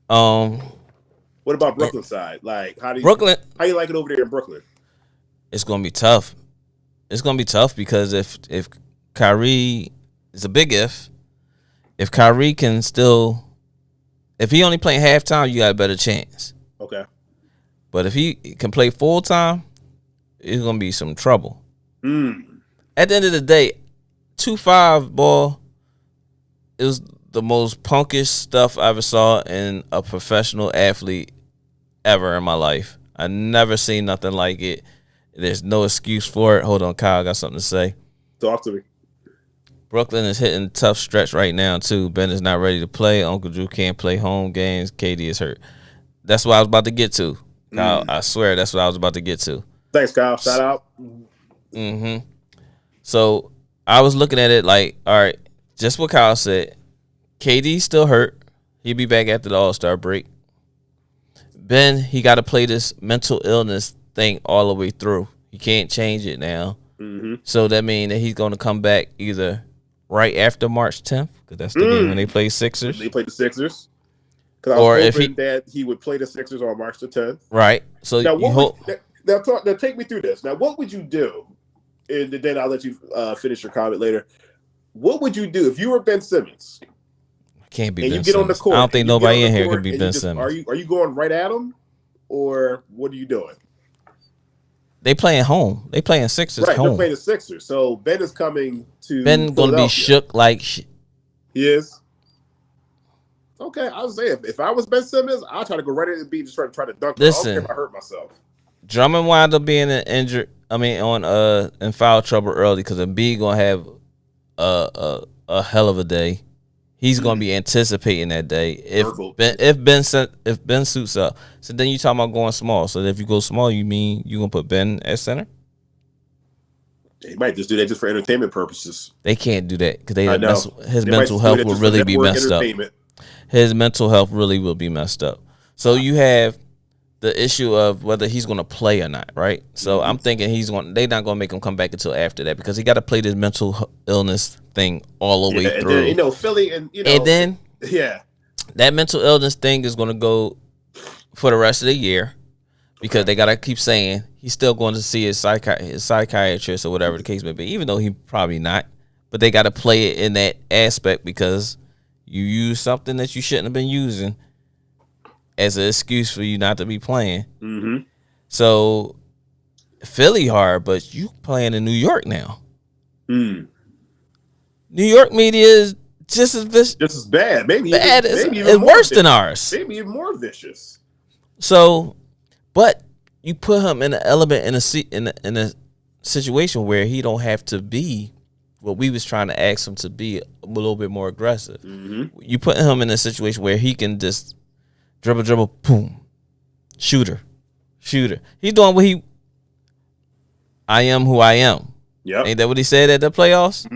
What about Brooklyn side? Like how you like it over there in Brooklyn? It's gonna be tough. it's gonna be tough because if Kyrie, it's a big if Kyrie can still, if he only playing halftime, you got a better chance. Okay. But if he can play full time, it's gonna be some trouble. At the end of the day, 2-5 ball, it was the most punkish stuff I ever saw in a professional athlete ever in my life. I never seen nothing like it. There's no excuse for it. Hold on, Kyle, I got something to say. Talk to me. Brooklyn is hitting a tough stretch right now, too. Ben is not ready to play. Uncle Drew can't play home games. KD is hurt. That's what I was about to get to. Kyle, I swear that's what I was about to get to. Thanks, Kyle. Shout out. So I was looking at it like, all right, just what Kyle said. KD's still hurt. He'll be back after the All-Star break. Ben, he got to play this mental illness thing all the way through. He can't change it now. So that means that he's going to come back either right after March 10th, because that's the game when they play Sixers. They play the Sixers. Because I was hoping that he would play the Sixers on March the 10th. Right. So now, now take me through this. Now, what would you do? And then I'll let you finish your comment later. What would you do if you were Ben Simmons? Can't be and Ben you get Simmons. on the court. I don't think nobody in here could be Ben Simmons. Are you going right at him, or what are you doing? They playing home. They playing Sixers home. They're playing the Sixers. So Ben is coming to Ben going to be shook like shit. He is? Okay, I was saying, if I was Ben Simmons, I'll try to go right in and just try to dunk. Listen, I don't care if I hurt myself. Drummond wound up being injured. I mean, in foul trouble early because Embiid gonna have a hell of a day. He's gonna be anticipating that day if Ben suits up. So then you talking about going small. So if you go small, you mean you gonna put Ben at center? They might just do that just for entertainment purposes. They can't do that because his mental health will really be messed up. His mental health really will be messed up. So you have the issue of whether he's going to play or not, right? So I'm thinking they're not going to make him come back until after that because he got to play this mental illness thing all the way through. And then, Philly and then that mental illness thing is going to go for the rest of the year because they got to keep saying he's still going to see his psychiatrist or whatever the case may be, even though he probably not. But they got to play it in that aspect because you use something that you shouldn't have been using as an excuse for you not to be playing. So Philly hard, but you playing in New York now. New York media is just as vicious. Just as bad. Maybe it's worse than ours. Maybe even more vicious. So, but you put him in an element in a situation where he don't have to be what we was trying to ask him to be, a little bit more aggressive. You put him in a situation where he can just dribble, boom, shooter. He's doing what I am who I am. Yep. Ain't that what he said at the playoffs?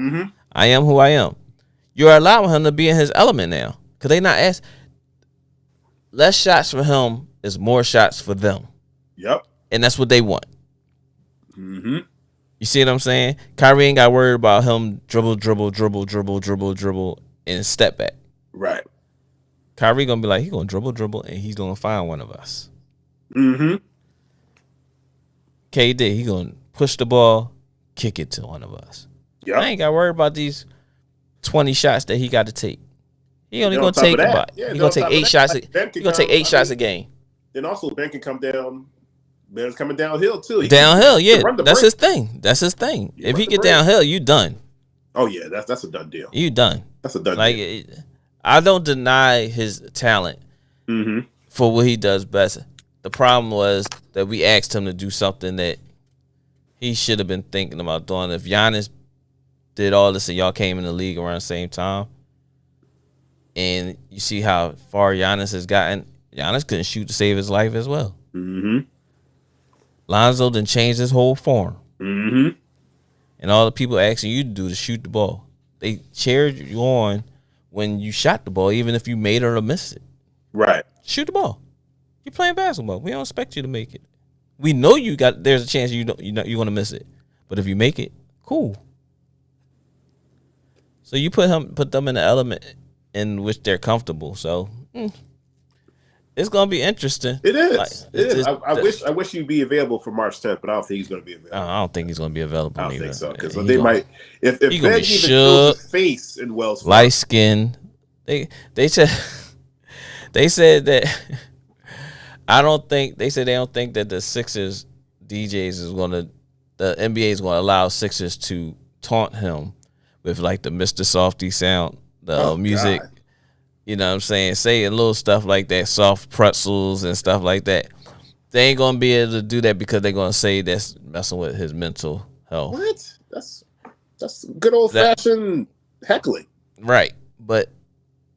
I am who I am. You're allowing him to be in his element now because they not ask. Less shots for him is more shots for them. Yep. And that's what they want. You see what I'm saying? Kyrie ain't got worried about him dribble, and step back. Right. Kyrie gonna be like, he gonna dribble, and he's gonna find one of us. KD, he gonna push the ball, kick it to one of us. Yep. I ain't got worried about these 20 shots that he got to take. He only gonna take about. He gonna take 8 shots. He gonna take 8 shots a game. Then also Ben can come down. Ben's coming downhill too. Downhill, yeah. That's his thing. If he get downhill, you done. Oh yeah, that's a done deal. You done. That's a done deal. I don't deny his talent for what he does best. The problem was that we asked him to do something that he should have been thinking about doing. If Giannis did all this and y'all came in the league around the same time, and you see how far Giannis has gotten, Giannis couldn't shoot to save his life as well. Lonzo done changed his whole form. And all the people asking you to do to shoot the ball. They cheered you on when you shot the ball, even if you made it or missed it. Right. Shoot the ball. You're playing basketball. We don't expect you to make it. We know there's a chance you're going to miss it. But if you make it, cool. So you put them in the element in which they're comfortable. So it's gonna be interesting. It is. Like, it is. I wish he'd be available for March 10th, but I don't think he's gonna be available. I don't think he's gonna be available. I don't either. think so because they might. If Ben even shows his face in Wells Fargo, light skin, they said that. I don't think they don't think that the Sixers DJs is gonna, the NBA is gonna allow Sixers to taunt him with like the Mr. Softy sound, the music. God. You know what I'm saying? Saying little stuff like that, soft pretzels and stuff like that. They ain't gonna be able to do that because they're gonna say that's messing with his mental health. What? That's good old fashioned heckling, right? But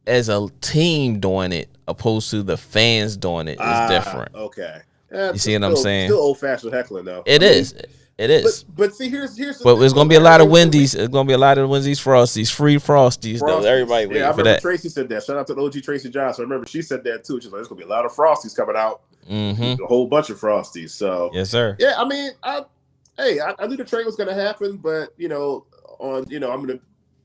as a team doing it, opposed to the fans doing it, is different. Okay, you see what I'm saying? Still old fashioned heckling though. It is. But see, here's. But there's gonna be a lot of Wendy's. It's gonna be a lot of Wendy's Frosties, free Frosties. Though. Everybody waiting for that. I remember Tracy said that. Shout out to OG Tracy Johnson. I remember she said that too. She's like, "There's gonna be a lot of Frosties coming out. A whole bunch of Frosties." So yes, sir. Yeah, I mean, I knew the trade was gonna happen, but I'm gonna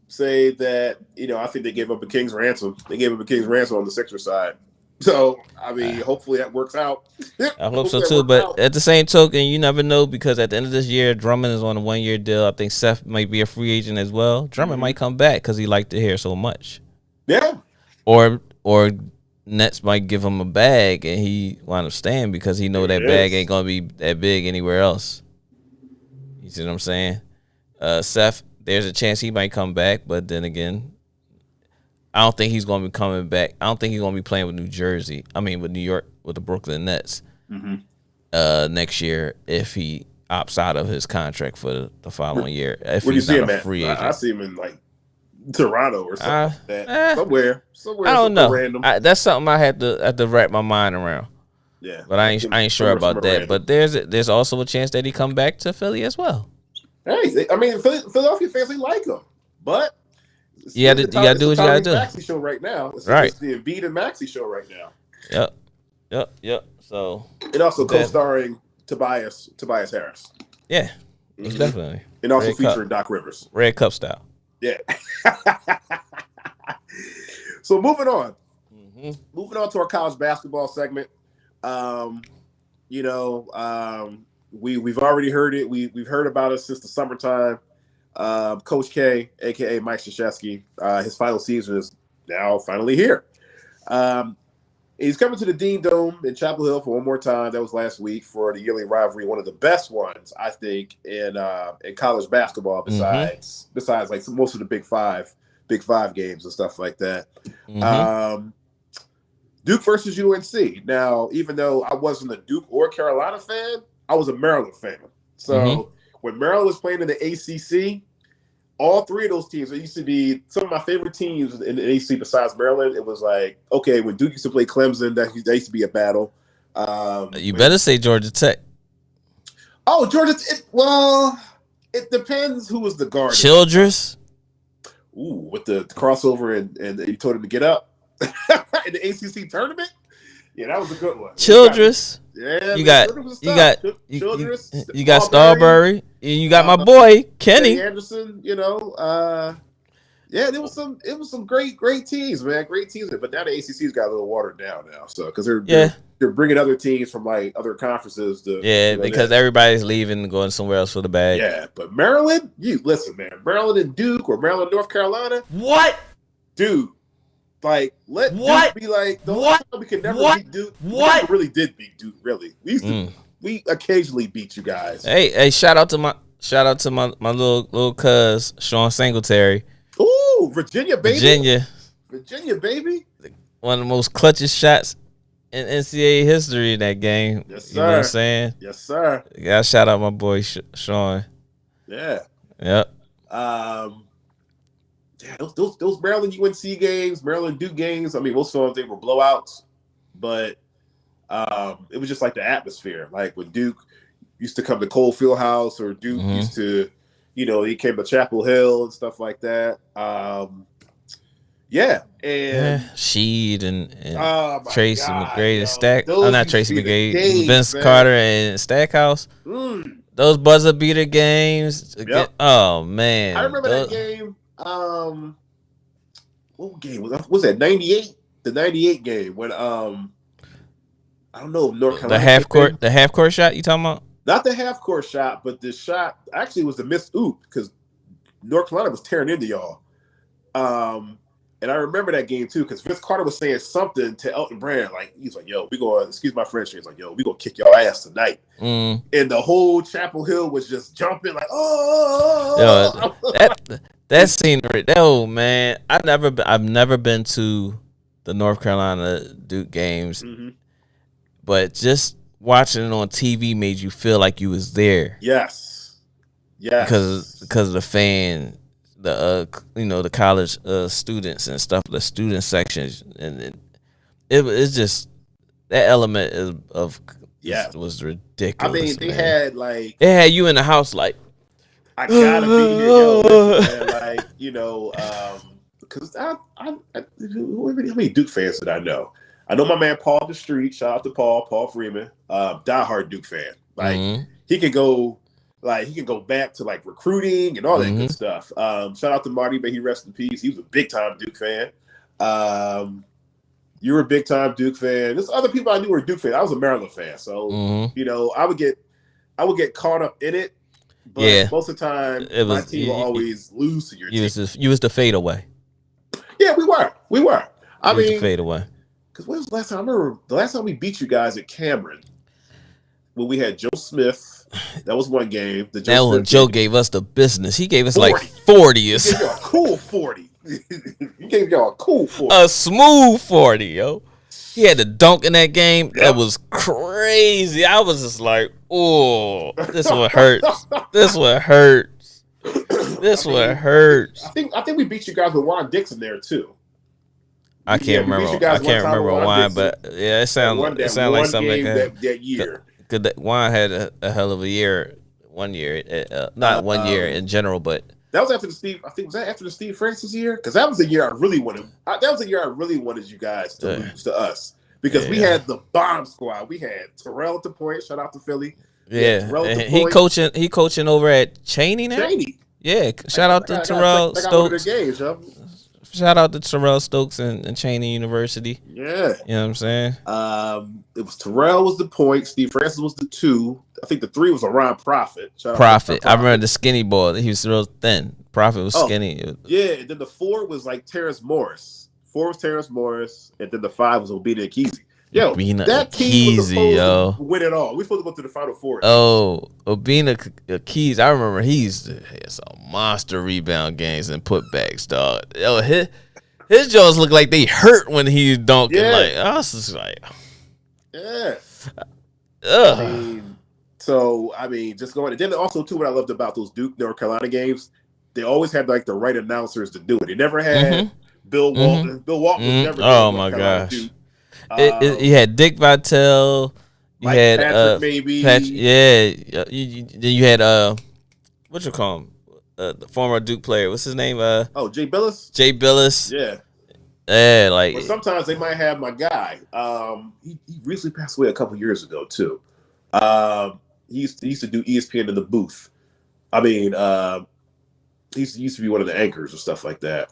say that I think they gave up a king's ransom. They gave up a king's ransom on the Sixers side. So, I mean, hopefully that works out. I hope so too. But at the same token, you never know because at the end of this year, Drummond is on a 1-year deal. I think Seth might be a free agent as well. Drummond might come back because he liked it here so much. Yeah. Or Nets might give him a bag and he wind up staying because he know that bag ain't gonna be that big anywhere else. You see what I'm saying? Seth, there's a chance he might come back, but then again, I don't think he's going to be coming back. I don't think he's going to be playing with with New York, with the Brooklyn Nets next year if he opts out of his contract for the following year. If Where do you see him at? Free agent. I see him in like Toronto or something like that. Somewhere. I don't know. Random. That's something I have to wrap my mind around. Yeah, but I ain't sure about that. Random. But there's also a chance that he come back to Philly as well. Hey, I mean, Philadelphia fans like him, but. You gotta do what you gotta do. Maxey show right now. It's the Embiid and Maxey show right now. Yep. So and also co-starring Tobias Harris. Yeah, definitely. And also featuring Doc Rivers. Red Cup style. Yeah. So moving on to our college basketball segment. We've already heard it. We've heard about it since the summertime. Coach K, aka Mike Krzyzewski, his final season is now finally here. He's coming to the Dean Dome in Chapel Hill for one more time. That was last week for the yearly rivalry, one of the best ones I think in college basketball. Besides like most of the Big Five games and stuff like that. Duke versus UNC. Now, even though I wasn't a Duke or Carolina fan, I was a Maryland fan. So when Maryland was playing in the ACC, all three of those teams, it used to be some of my favorite teams in the ACC besides Maryland. It was like, okay, when Duke used to play Clemson, that used to be a battle. You better say Georgia Tech. Oh, Georgia Tech. It depends who was the guard. Childress. Ooh, with the crossover and you told him to get up in the ACC tournament. Yeah, that was a good one. Childress. Yeah, you got Starbury. You got my boy Kenny Anderson. It was some great teams, man. Great teams, but now the ACC's got a little watered down now. So because they're bringing other teams from like other conferences to because everybody's leaving and going somewhere else for the bag. Yeah, but Maryland, you listen, man. Maryland and Duke or Maryland North Carolina. What, dude? Like, let Duke be like the only time we could never beat Duke. We really did beat Duke. Really, we used to. We occasionally beat you guys. Hey! Shout out to my little cuz Sean Singletary. Ooh, Virginia baby. Virginia baby. One of the most clutchest shots in NCAA history in that game. Yes, sir. You know what I'm saying? Yes, sir. Gotta shout out my boy Sean. Yeah. Yep. Yeah, those Maryland UNC games, Maryland Duke games. I mean, most of them they were blowouts, but it was just like the atmosphere. Like when Duke used to come to Cole Fieldhouse, or Duke used to, he came to Chapel Hill and stuff like that. And Sheed and Tracy McGrady and Stack. Not Tracy McGrady, Vince Carter and Stackhouse. Those buzzer beater games. Yep. Oh man, I remember that game. What game was that? Was that 98? The 98 game when I don't know if North Carolina. The half court shot you talking about? Not the half court shot, but the shot actually was the missed oop because North Carolina was tearing into y'all. And I remember that game too because Vince Carter was saying something to Elton Brand, like he's like, "Yo, we going, excuse my French." He's like, "Yo, we gonna kick your ass tonight." And the whole Chapel Hill was just jumping like, "Oh!" That scene, oh man, I've never been to the North Carolina Duke games, but just watching it on TV made you feel like you was there. Yes. Because of the fan. The college students and stuff, the student sections, and it's just that element was ridiculous. I mean, they had like it had you in the house like I gotta be here, yo, man, like because how many Duke fans did I know? I know my man Paul the Street. Shout out to Paul Freeman, diehard Duke fan. Like he can go back to like recruiting and all that good stuff. Shout out to Marty, may he rest in peace. He was a big time Duke fan. You were a big time Duke fan. There's other people I knew were Duke fans. I was a Maryland fan, so I would get caught up in it. But most of the time, my team will always lose to your team. You was the fadeaway. Yeah, we were. I mean, the fadeaway. Because when was the last time? I remember the last time we beat you guys at Cameron when we had Joe Smith. That was one game. Joe gave us the business. He gave us 40. Like 40. He gave y'all a cool 40. He gave y'all a cool 40. A smooth 40, yo. He had the dunk in that game. Yep. That was crazy. I was just like, oh, this one hurts. This one hurts. This one hurts. I think we beat you guys with Juan Dixon there too. I can't remember Juan, but yeah, it sounds like something like that year. Because Juan had a hell of a year, 1 year, not 1 year in general, but that was after the Steve. I think was that after the Steve Francis year, because that was the year I really wanted. That was the year I really wanted you guys to lose to us because we had the bomb squad. We had Terrell at the point. Shout out to Philly. He coaching over at Cheney now. Yeah, shout out to Terrell Stokes. Shout out to Terrell Stokes and Cheney University. Yeah. You know what I'm saying? It was Terrell was the point. Steve Francis was the 2. I think the 3 was Ron Profit. Profit. I remember the skinny boy. He was real thin. Profit was skinny. Yeah. And then the 4 was like Terrence Morris. 4 was Terrence Morris. And then the 5 was Obina Akezi. Yo, that team was supposed to win it all. We're supposed to go to the Final Four. Oh, Obina Keys. I remember he used to have some monster rebound games and putbacks, dog. Yo, his jaws look like they hurt when he's dunking. Yeah. Like, I was just like, yeah. I mean, just going. And then also, too, what I loved about those Duke North Carolina games, they always had like the right announcers to do it. They never had Bill Walton. Bill Walton was never. Oh my gosh. Duke. You had Dick Vitale. You had Patrick, maybe. You had what you call him? The former Duke player. What's his name? Jay Billis. Jay Billis. Yeah. Yeah, like. But sometimes they might have my guy. He recently passed away a couple years ago too. He used to do ESPN in the booth. I mean, he used to be one of the anchors or stuff like that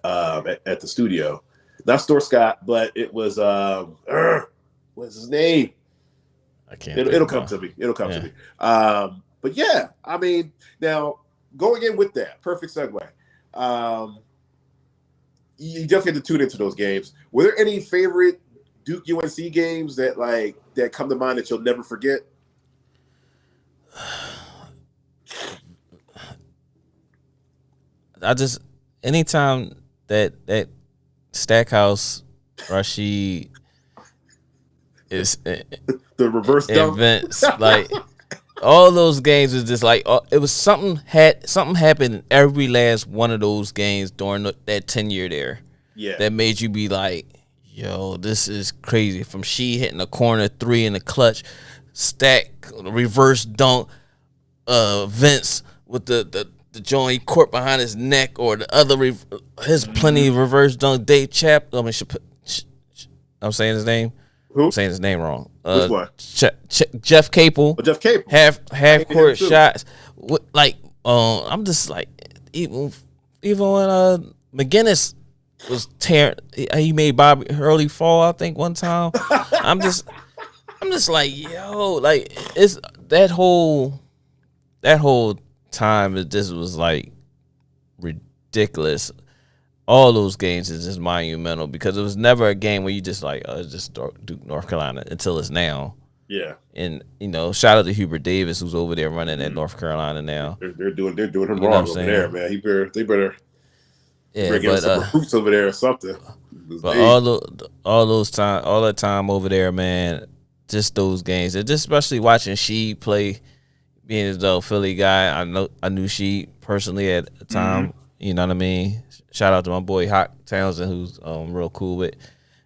at the studio. Not Store Scott, but it was what's his name? I can't. It'll come to me. It'll come to me. But yeah, I mean, now going in with that perfect segue. You definitely had to tune into those games. Were there any favorite Duke UNC games that come to mind that you'll never forget? Anytime that Stackhouse Rashid is the reverse events like all those games was just like it was something happened in every last one of those games during that 10-year there. Yeah, that made you be like, yo, this is crazy. From she hitting the corner 3 in the clutch, Stack reverse dunk, Vince with the joint court behind his neck, or the other his plenty reverse dunk. Dave Chap. I'm saying his name. Who? I'm saying his name wrong. Which one? Jeff Capel. Oh, Jeff Capel. Half court shots. I'm just like even when McGinnis was tearing, he made Bobby Hurley fall. I think one time. I'm just I'm just like, yo, like it's that whole time. It just was like ridiculous. All those games is just monumental because it was never a game where you just like, oh, it's just Duke, North Carolina until it's now. Yeah. And shout out to Hubert Davis who's over there running at North Carolina now. They're doing him wrong over there, man. They better bring in some recruits over there or something. But all that time over there, man, just those games. And just especially watching She play, being a Philly guy. I knew She personally at the time. You know what I mean? Shout out to my boy Hawk Townsend, who's real cool with,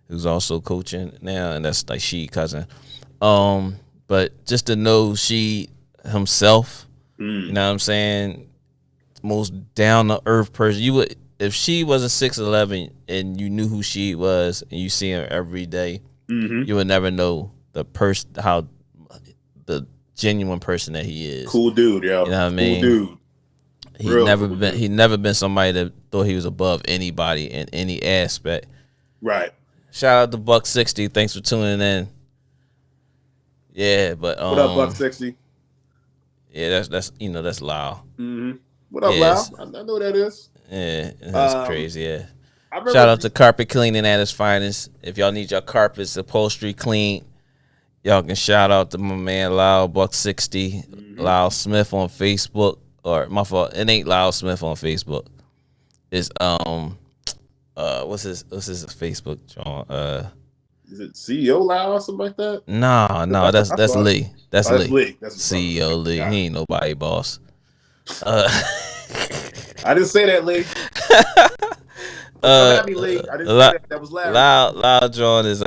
who's also coaching now, and that's like She cousin. But just to know She himself, you know what I'm saying, most down to earth person. You would, if She was a 6'11" and you knew who She was and you see her every day, you would never know how the genuine person that he is. Cool dude, yo. You know what I mean? Cool dude. He never been somebody that thought he was above anybody in any aspect. Right. Shout out to Buck 60. Thanks for tuning in. Yeah, but what up, Buck 60? Yeah, that's Lyle. What up, Lyle? I know that is. Yeah, that's crazy. Yeah. Shout out to Carpet Cleaning at its finest. If y'all need your carpets upholstery clean, y'all can shout out to my man Lyle Buck 60, Lyle Smith on Facebook. Or my fault, it ain't Lyle Smith on Facebook. It's what's his Facebook, John? Is it CEO Lyle or something like that? No, that's Lee. That's Lee. That's CEO Lee. He ain't nobody boss. I didn't say that, Lee. Happy Lee. I didn't say that. That was Larry. Lyle John is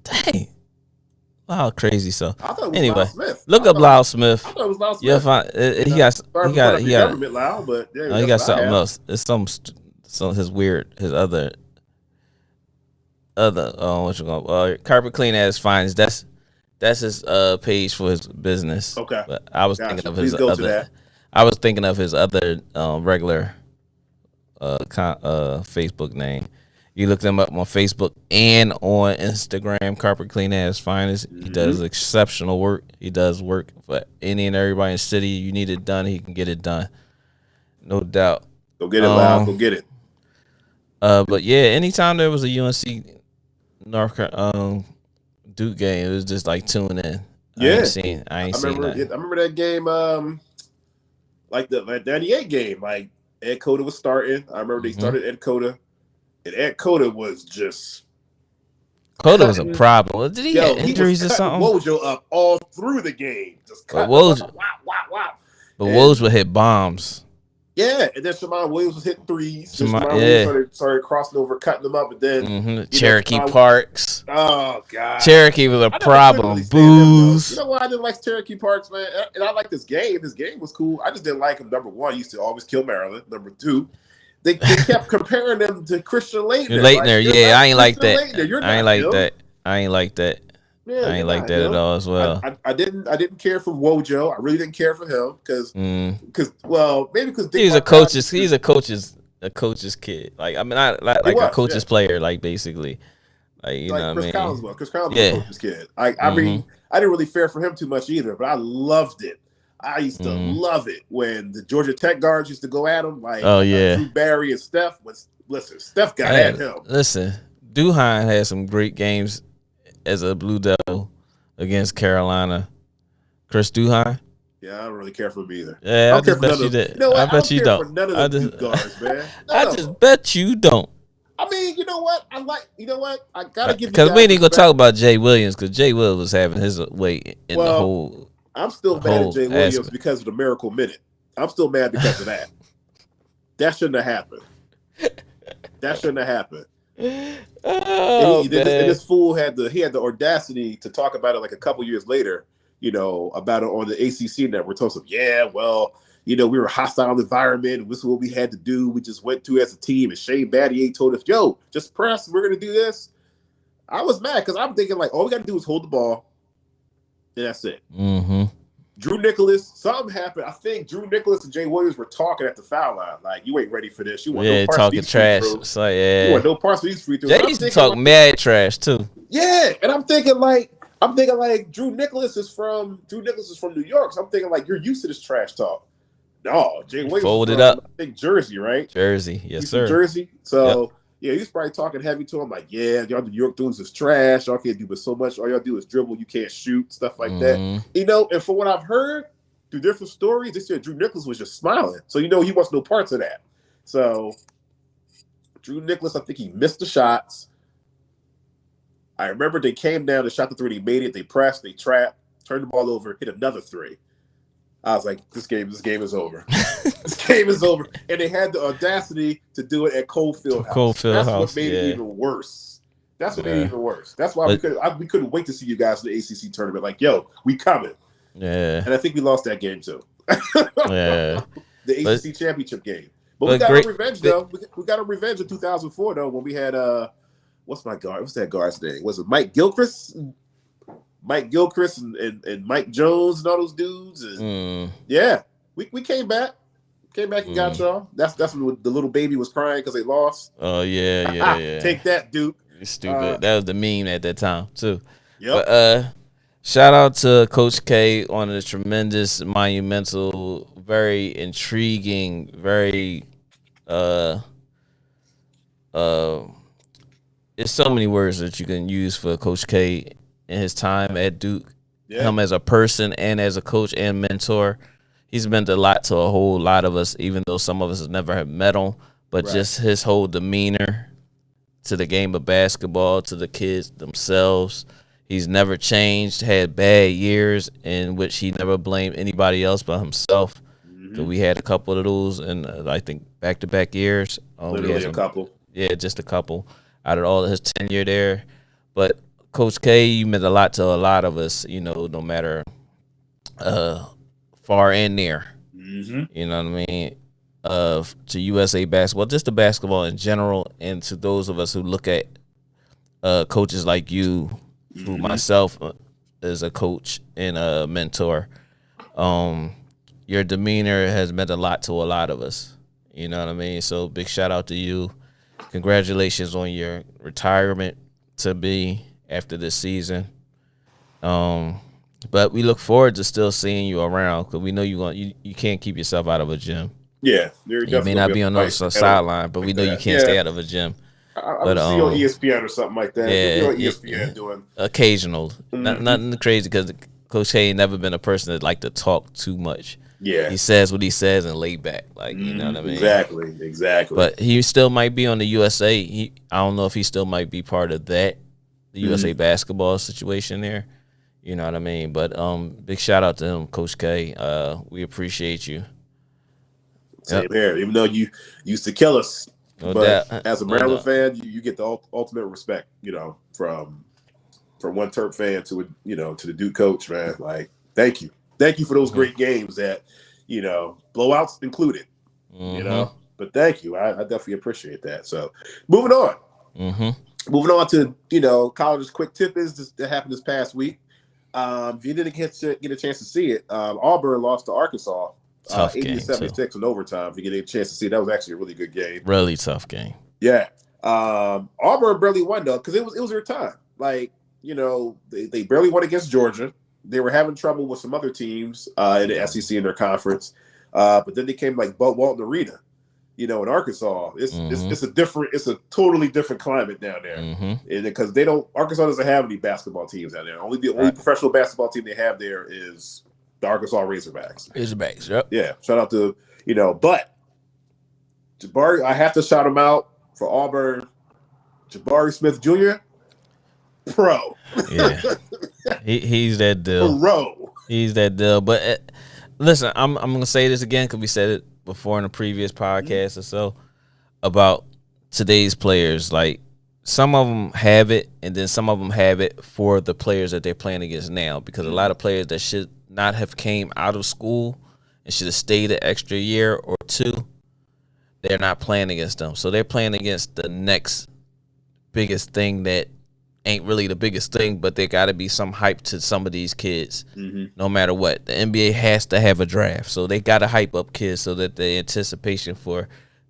dang. Wow, crazy. So anyway, look up Lyle Smith. I thought it was Lyle Smith. You'll find he got government Lyle, but he got something else. It's some his other what you call Carpet Clean at his finest. That's his page for his business. Okay, but I was thinking of his other. I was thinking of his other regular Facebook name. You look them up on Facebook and on Instagram, Carpet Clean at his finest. He does exceptional work. He does work for any and everybody in the city. You need it done, he can get it done. No doubt. Go get it, Lyle. Go get it. But yeah, anytime there was a UNC Duke game, it was just like tuning in. Yeah. I ain't seen that. I remember that game, like the 98 game. Like Ed Cota was starting. I remember they started Ed Cota. And Ed Cota was just... Cota was a problem. Did he have injuries or something? Wojo up all through the game. Just cut Woj, wow. But Woj would hit bombs. Yeah, and then Shimon Williams was hitting threes. Shimon Williams started crossing over, cutting them up, and then... Cherokee Parks. Oh, God. Cherokee was a problem. Booze. You know why I didn't like Cherokee Parks, man? And I like this game. His game was cool. I just didn't like him. Number one, he used to always kill Maryland. Number two... They kept comparing them to Christian Laettner. I ain't like that. I ain't like that. I ain't like that. Yeah, I ain't like that at all as well. I didn't care for Wojo. I really didn't care for him because he's a coach's kid. Like I mean, a coach's player. Like basically, like you know what I mean. Chris Collins was a coach's kid. I mean, I didn't really care for him too much either, but I loved it. I used to love it when the Georgia Tech guards used to go at him, like Drew Barry and Steph. Listen, Steph got at him. Listen, Duhon had some great games as a Blue Devil against Carolina. Chris Duhon. Yeah, I don't really care for him either. Yeah, I just bet you did. You know what? I bet you don't. None of the Duke guards, man. I just bet you don't. I mean, you know what? I gotta give you because we ain't gonna talk about Jay Williams because Jay Williams was having his way in the whole. I'm still mad at Jay Williams because of the Miracle Minute. I'm still mad because of that. That shouldn't have happened. Oh, and this fool had the audacity to talk about it like a couple years later, about it on the ACC network. Told him, we were a hostile environment. And this is what we had to do. We just went to as a team. And Shane Battier told us, just press. We're going to do this. I was mad because I'm thinking like, all we got to do is hold the ball. And that's it. Drew Nicholas, something happened. I think Drew Nicholas and Jay Williams were talking at the foul line. Like, you ain't ready for this. You want no parts of these trash. free throws. So, yeah. You want no parts of these free throws. Jay used to talk mad trash too. Yeah, and I'm thinking like Drew Nicholas is from New York. So I'm thinking like you're used to this trash talk. No, Jay Williams folded up. I think Jersey, right? Jersey, yes, sir. Jersey. So yeah, he's probably talking heavy to him, like, yeah, y'all New York dudes is trash. Y'all can't do but so much. All y'all do is dribble. You can't shoot, stuff like that. You know, and from what I've heard through different stories, they said Drew Nicholas was just smiling. So, you know, he wants no parts of that. So, Drew Nicholas, I think he missed the shots. I remember they came down, they shot the three, they made it, they pressed, they trapped, turned the ball over, hit another three. I was like, this game is over. This game is over. And they had the audacity to do it at Cole Fieldhouse. That's what made it even worse. That's what made it even worse. That's why we couldn't wait to see you guys in the ACC tournament. Like, yo, we coming. Yeah. And I think we lost that game too. Yeah. The ACC championship game. But we got our revenge though. We got our revenge in 2004 though when we had what's that guard's name? Was it Mike Gilchrist? Mike Gilchrist and Mike Jones and all those dudes. And yeah, we came back. Came back and got y'all. That's when the little baby was crying because they lost. Oh yeah. Take that, Duke. You're stupid. That was the meme at that time too. Yep. But shout out to Coach K on a tremendous, monumental, very intriguing, very there's so many words that you can use for Coach K in his time at Duke. Him as a person and as a coach and mentor. He's meant a lot to a whole lot of us, even though some of us have never have met him. But just his whole demeanor to the game of basketball, to the kids themselves. He's never changed, had bad years in which he never blamed anybody else but himself. So we had a couple of those, and I think back-to-back years. Literally a couple. Yeah, just a couple out of all of his tenure there. But Coach K, you meant a lot to a lot of us, you know, no matter far and near. You know what I mean? To USA basketball, just the basketball in general, and to those of us who look at coaches like you, who myself is a coach and a mentor. Your demeanor has meant a lot to a lot of us. You know what I mean? So big shout out to you. Congratulations on your retirement to be after this season. But we look forward to still seeing you around because we know you can't keep yourself out of a gym. Yeah, you may not be on the sideline, but we know you can't stay out of a gym. I would see on ESPN or something like that. Yeah, on ESPN doing occasional, nothing crazy because Coach Hay ain't never been a person that like to talk too much. Yeah, he says what he says and lay back, like you know what I mean. Exactly. But he still might be on the USA. I don't know if he still might be part of that, the USA basketball situation there. You know what I mean. But big shout out to him, Coach K. We appreciate you. Same here. Even though you used to kill us, but as a Maryland fan, you get the ultimate respect. You know, from one Terp fan to to the Duke coach, man. Like, thank you for those great games that blowouts included. You know, but thank you. I definitely appreciate that. So moving on. Moving on to college's quick tip that happened this past week. If you didn't get a chance to see it, Auburn lost to Arkansas. 80-76 in overtime. If you get a chance to see it, that was actually a really good game. Really tough game. Yeah. Auburn barely won though, because it was their time. Like, they barely won against Georgia. They were having trouble with some other teams in the SEC in their conference. But then they came like Bud Walton Arena, in Arkansas. It's a totally different climate down there. And because Arkansas doesn't have any basketball teams down there. The only professional basketball team they have there is the Arkansas Razorbacks. Yep. Yeah. Shout out to, but Jabari, I have to shout him out for Auburn. Jabari Smith Jr., pro. Yeah. He's that deal. Pro. He's that deal. But listen, I'm going to say this again because we said it before in a previous podcast or so about today's players. Like, some of them have it, and then some of them have it for the players that they're playing against now, because a lot of players that should not have came out of school and should have stayed an extra year or two, they're not playing against them. So they're playing against the next biggest thing that ain't really the biggest thing, but there got to be some hype to some of these kids, no matter what. The NBA has to have a draft, so they got to hype up kids so that the anticipation for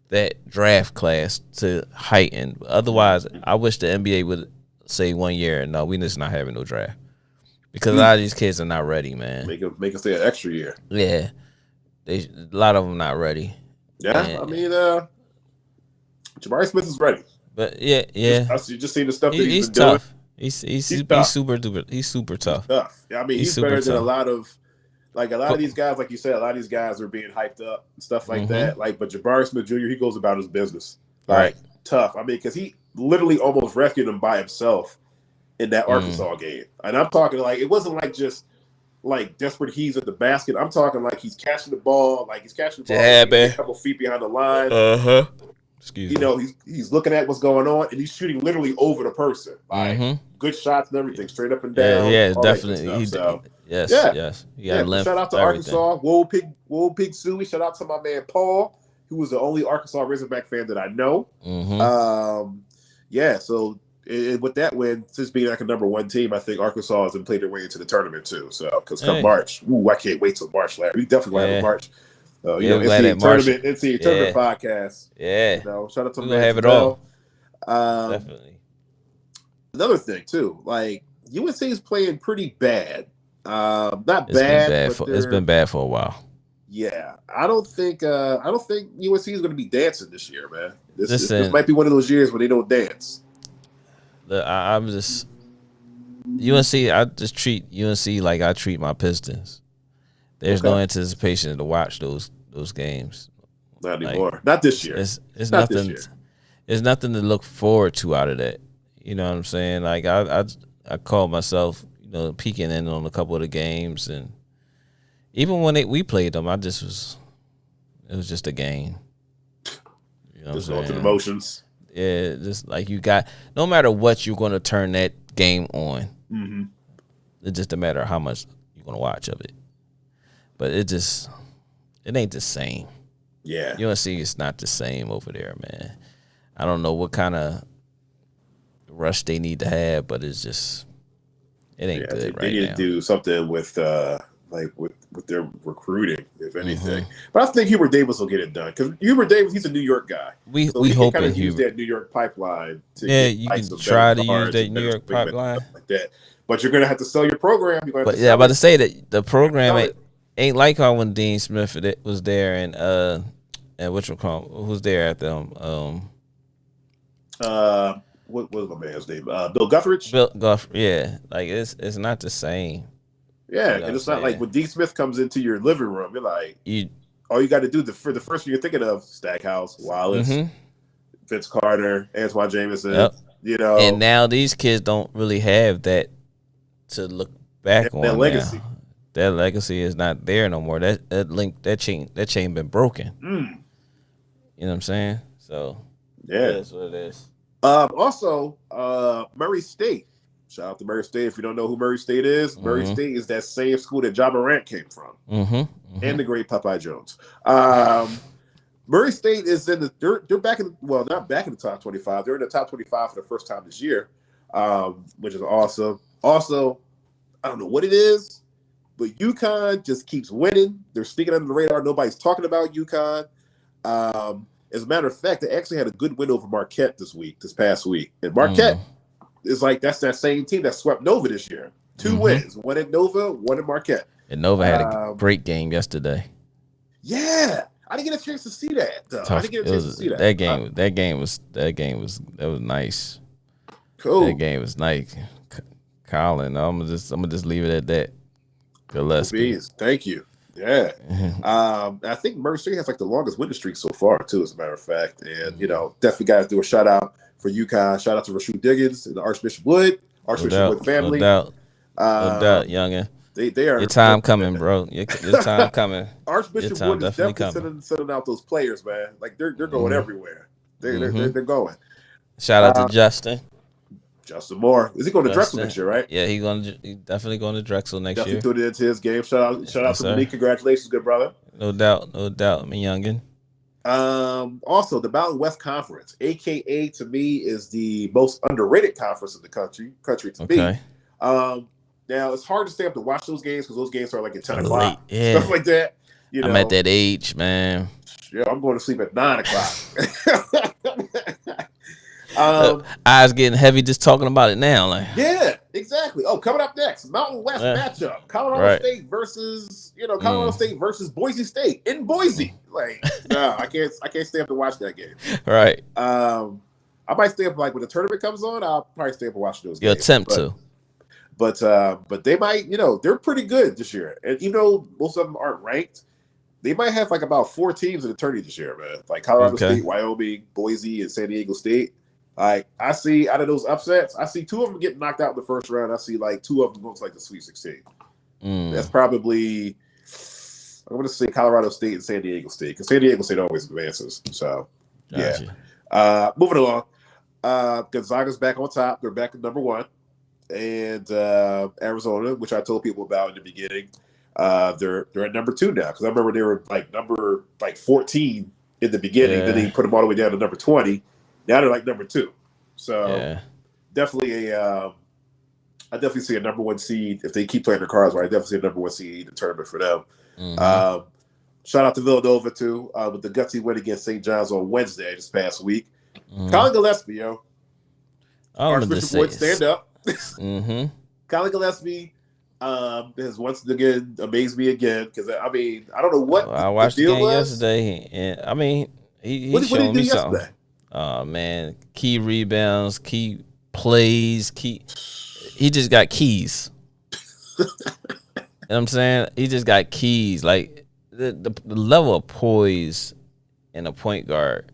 that draft class to heighten. Otherwise, I wish the NBA would say 1 year, no, we just not having no draft, because a lot of these kids are not ready, man. Make us stay an extra year. Yeah, a lot of them not ready. Yeah, and, I mean, Jabari Smith is ready. But yeah. You just seen the stuff that he's been tough. doing. He's super duper. He's super tough. He's tough. Yeah, I mean, he's better than a lot of these guys. Like you said, a lot of these guys are being hyped up and stuff like that. Like, but Jabari Smith Jr., he goes about his business. Like, tough. I mean, because he literally almost rescued him by himself in that Arkansas game. And I'm talking like, it wasn't like just like desperate heaves at the basket. I'm talking like he's catching the ball, a couple feet behind the line. Excuse me. You know, he's looking at what's going on, and he's shooting literally over the person. Like, good shots and everything, straight up and down. Yeah, definitely. Yes. Shout out to Arkansas. Whoa, Pig Suey. Shout out to my man Paul, who was the only Arkansas Razorback fan that I know. So with that win, since being like a number 1 team, I think Arkansas has played their way into the tournament too. So, because come March, I can't wait till March. Larry, we definitely have a March. NCAA tournament podcast. Yeah. Shout out to we'll have it all. Definitely. Another thing too, like UNC is playing pretty bad. It's been bad for a while. Yeah, I don't think UNC is going to be dancing this year, man. This might be one of those years where they don't dance. I just treat UNC like I treat my Pistons. There's no anticipation to watch those games. Not anymore. Not this year. It's nothing. There's nothing to look forward to out of that. You know what I'm saying? Like I called myself, peeking in on a couple of the games, and even when we played them, it was just a game. You know, just going through the motions. Yeah, just like no matter what, you're going to turn that game on. It's just a matter of how much you're going to watch of it. But it ain't the same. Yeah. UNC is not the same over there, man. I don't know what kind of rush they need to have, but it ain't good right now. They need to do something with their recruiting, if anything. But I think Hubert Davis will get it done, because Hubert Davis, he's a New York guy. We hope kind of use that New York pipeline to you can try to use that New York pipeline like that. But you're going to have to sell your program. I'm about to say that the program ain't like how when Dean Smith was there and who's there at them? What was my man's name? Bill Guthridge. Bill Guthridge, yeah. Like it's not the same. Yeah, and it's not like when Dean Smith comes into your living room, you're like, all you got to do for the first thing you're thinking of: Stackhouse, Wallace, Vince Carter, Antoine Jameson. Yep. And now these kids don't really have that to look back on. That legacy. Now. That legacy is not there no more. That chain been broken. You know what I'm saying? So that's what it is. Also, Murray State. Shout out to Murray State. If you don't know who Murray State is, Murray State is that same school that Ja Morant came from, and the great Popeye Jones. Murray State is they're back in, well, not back in the top 25. They're in the top 25 for the first time this year, which is awesome. Also, I don't know what it is, but UConn just keeps winning. They're sneaking under the radar. Nobody's talking about UConn. As a matter of fact, they actually had a good win over Marquette this past week. And Marquette is like, that's that same team that swept Nova this year. 2 wins, one at Nova, one at Marquette. And Nova had a great game yesterday. Yeah. I didn't get a chance to see that, though. I didn't get a chance to see that. That game was nice. Cool. That game was nice. Colin, I'm gonna just leave it at that. Gillespie. Thank you. Yeah. I think Murray State has like the longest winning streak so far, too, as a matter of fact. And, definitely got to do a shout out for UConn. Shout out to Rasheed Diggins and the Archbishop Wood family. No doubt, youngin. They are. Your time coming, bro. Your time coming. Archbishop Wood is definitely sending out those players, man. Like they're going everywhere. They're going. Shout out to Justin Moore. Is he going to Drexel next year, right? Yeah, he's definitely going to Drexel next year. Definitely tuned into his game. Shout out to Malik. Congratulations, good brother. No doubt, my youngin. Also, the Mountain West Conference, aka to me, is the most underrated conference in the country to me. Now it's hard to stay up to watch those games because those games are like at 10 o'clock, stuff like that. I'm at that age, man. Yeah, I'm going to sleep at 9 o'clock. Eyes getting heavy just talking about it now. Like, yeah, exactly. Oh, coming up next, Mountain West matchup: Colorado State versus Colorado State versus Boise State in Boise. Like, no, I can't stay up to watch that game. Right. I might stay up like when the tournament comes on. I'll probably stay up and watch those games. You'll attempt to. But they might, they're pretty good this year. And even though most of them aren't ranked, they might have like about 4 teams in the tourney this year, man. Like Colorado State, Wyoming, Boise, and San Diego State. Like I see out of those upsets, I see 2 of them getting knocked out in the first round. I see like 2 of them going to like the Sweet 16. That's probably, I'm going to say Colorado State and San Diego State because San Diego State always advances. So, yeah. Moving along. Gonzaga's back on top. They're back at number 1. And Arizona, which I told people about in the beginning, they're at number 2 now because I remember they were like number 14 in the beginning. Then they put them all the way down to number 20. Now they're like number 2. So definitely I definitely see a number 1 seed if they keep playing their cards right. I definitely see a number 1 seed in the tournament for them. Shout out to Villanova too with the gutsy win against St. John's on Wednesday this past week. Colin Gillespie, yo, Archbishop Wood, stand up. Colin Gillespie has once again amazed me again because I mean I don't know what I watched the game yesterday, and I mean he what showed did he do me yesterday? something. Oh man, key rebounds, key plays, he just got keys. You know what I'm saying? He just got keys. Like the level of poise in a point guard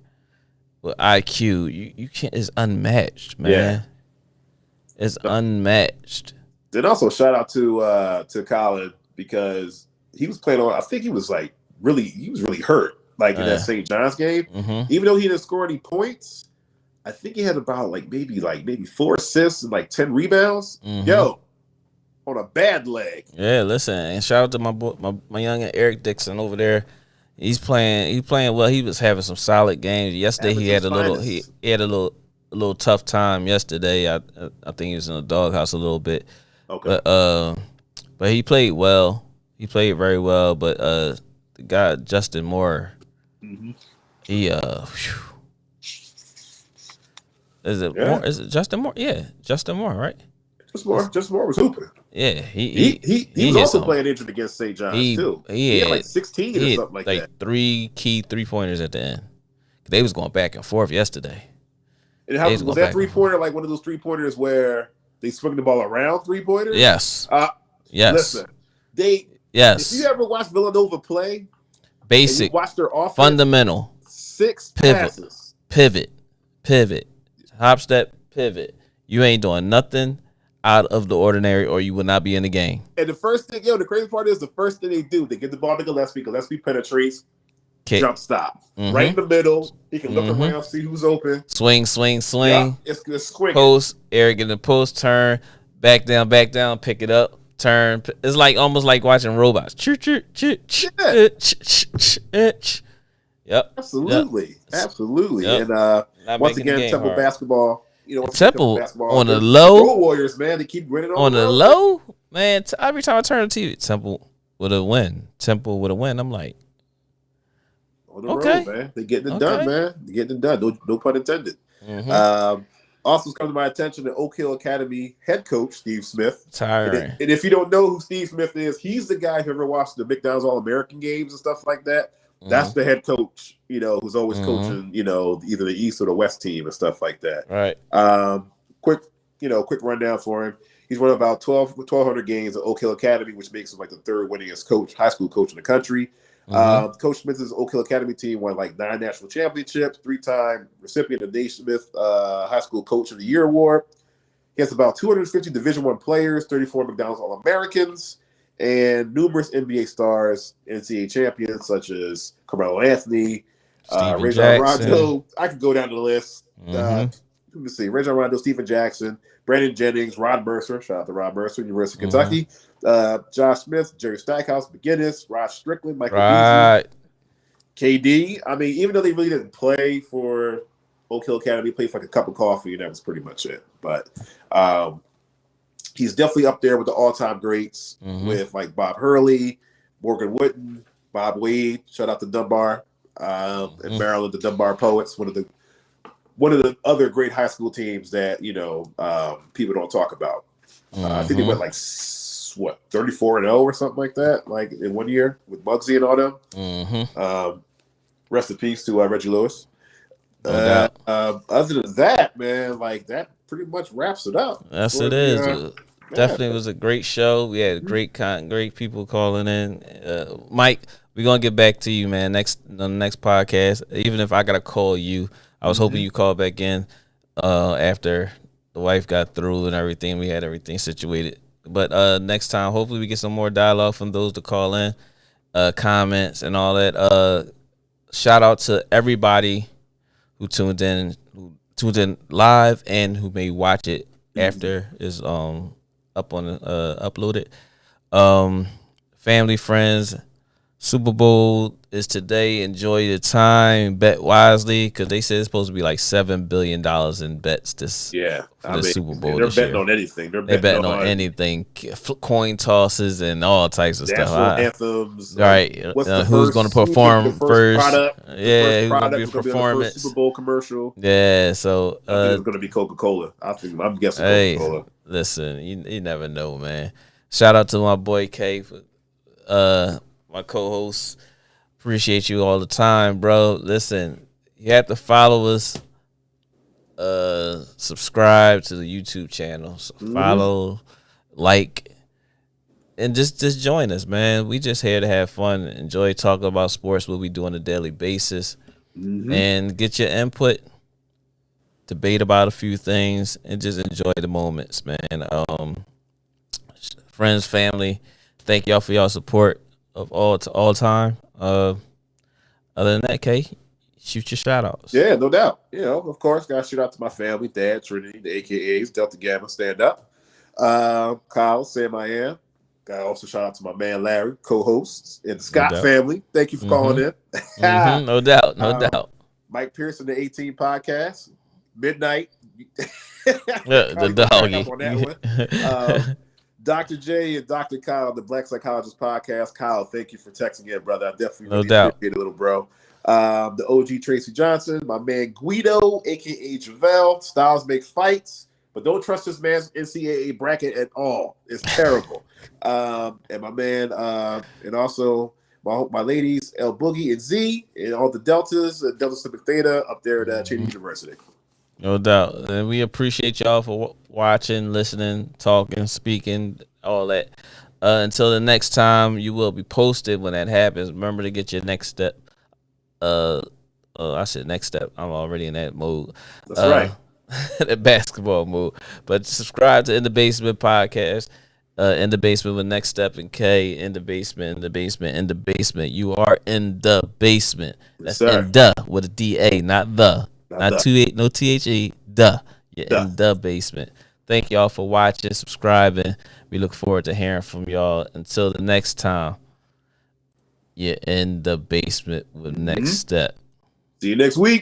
with IQ, you can't, is unmatched, man. Yeah. It's unmatched. Then also shout out to Colin because he was playing on. I think he was really hurt in that St. John's game. Even though he didn't score any points, I think he had about maybe 4 assists and like 10 rebounds. Yo, on a bad leg. Yeah, listen, and shout out to my boy, my young Eric Dixon over there. He's playing well. He was having some solid games yesterday. He had a little tough time yesterday. I think he was in the doghouse a little bit. Okay. But he played well. He played very well. But the guy Justin Moore, he is it Justin Moore? Yeah, Justin Moore, right? Justin Moore was hooping. Yeah, he was also playing injured against St. John's too. He had like 16 or something like that. 3 key 3-pointers at the end. They was going back and forth yesterday. And how was that 3-pointer like one of those 3-pointers where they swing the ball around 3-pointers? Yes. Yes. Listen, if you ever watch Villanova play, basic, watch their offense, fundamental, 6 passes, pivot, hop step, pivot. You ain't doing nothing out of the ordinary, or you will not be in the game. And the first thing, the crazy part is the first thing they do, they get the ball to Gillespie. Gillespie penetrates. Jump stop. Right in the middle. He can look around, see who's open. Swing. Yeah, it's quick. Post, Eric in the post, turn, back down, pick it up, turn. It's like almost like watching robots. Yep. Absolutely. Yep. And once again, Temple basketball. Temple on the low. Warriors, man, they keep winning on the low. Man, every time I turn the TV, Temple with a win. I'm like, on the road, man. They're getting it done, man. They're getting it done. No pun intended. Also comes to my attention the Oak Hill Academy head coach, Steve Smith. Tiring. And if you don't know who Steve Smith is, he's the guy who ever watched the McDonald's All-American games and stuff like that. That's the head coach, who's always coaching, either the East or the West team and stuff like that. Right. Quick rundown for him. He's won about 1,200 games at Oak Hill Academy, which makes him like the 3rd winningest high school coach in the country. Coach Smith's Oak Hill Academy team won like 9 national championships, 3-time recipient of Dave Smith High School Coach of the Year award. He has about 250 Division I players, 34 McDonald's All-Americans, and numerous NBA stars, NCAA champions such as Carmelo Anthony, Rajon Rondo. I could go down the list. Let me see: Rajon Rondo, Stephen Jackson, Brandon Jennings, Rod Mercer. Shout out to Rod Mercer, University of Kentucky. Josh Smith, Jerry Stackhouse, McGinnis, Rod Strickland, Michael Beasley. KD, I mean, even though they really didn't play for Oak Hill Academy, played for like a cup of coffee, and that was pretty much it. But he's definitely up there with the all-time greats with like Bob Hurley, Morgan Wooden, Bob Wade. Shout out to Dunbar and Maryland, the Dunbar Poets, one of the other great high school teams that people don't talk about. I think they went like 34-0 or something like that, like in 1 year with Muggsy and all them. Rest in peace to Reggie Lewis. Other than that, man, like that pretty much wraps it up. Yes, it is. Definitely was a great show. We had great people calling in. Mike, we're gonna get back to you, man. On the next podcast. Even if I gotta call you, I was hoping you call back in after the wife got through and everything. We had everything situated. But next time, hopefully, we get some more dialogue from those to call in, comments and all that. Shout out to everybody who tuned in live and who may watch it after it's up on uploaded. Family, friends, Super Bowl is today. Enjoy your time. Bet wisely, because they said it's supposed to be like $7 billion in bets this Super Bowl. They're betting on anything. They're betting on anything. Coin tosses and all types of stuff. Anthems. Right. Who's going to perform first? Who's going to be a performance? Super Bowl commercial. Yeah. So I think it's going to be Coca-Cola. I'm guessing Coca-Cola. Listen, you never know, man. Shout out to my boy K for my co-host. Appreciate you all the time, bro. Listen, you have to follow us. Subscribe to the YouTube channel. So follow, like, and just join us, man. We just here to have fun, enjoy talking about sports, what we do on a daily basis, and get your input, debate about a few things, and just enjoy the moments, man. Friends, family, thank y'all for y'all support of all time. Other than that, Kay, shoot your shout outs. Yeah, no doubt. Of course, gotta shout out to my family, Dad, Trinity, the AKAs, Delta Gamma, stand up. Kyle, Sam I Am. Gotta also shout out to my man Larry, co-hosts, and the Scott family. Thank you for calling in. No doubt. Mike Pearson, the 18 podcast. Midnight. The doggy. Dr. J and Dr. Kyle, the Black Psychologist podcast. Kyle, thank you for texting in, brother. I definitely appreciate it, little bro. The OG Tracy Johnson, my man Guido, aka Javelle. Styles make fights, but don't trust this man's NCAA bracket at all. It's terrible. And my man, and also my ladies, El Boogie and Z, and all the Deltas, Delta Sigma Theta up there at Cheney University. No doubt. And we appreciate y'all for watching, listening, talking, speaking, all that. Until the next time, you will be posted when that happens. Remember to get your next step. I said next step. I'm already in that mode. That's right. The basketball mode. But subscribe to In the Basement podcast. In the Basement with Next Step and K. In the basement. You are in the basement. That's in the with a D-A, not the. Not no THE, the. You're in the basement. Thank y'all for watching, subscribing. We look forward to hearing from y'all. Until the next time, you're in the basement with Next Step. See you next week.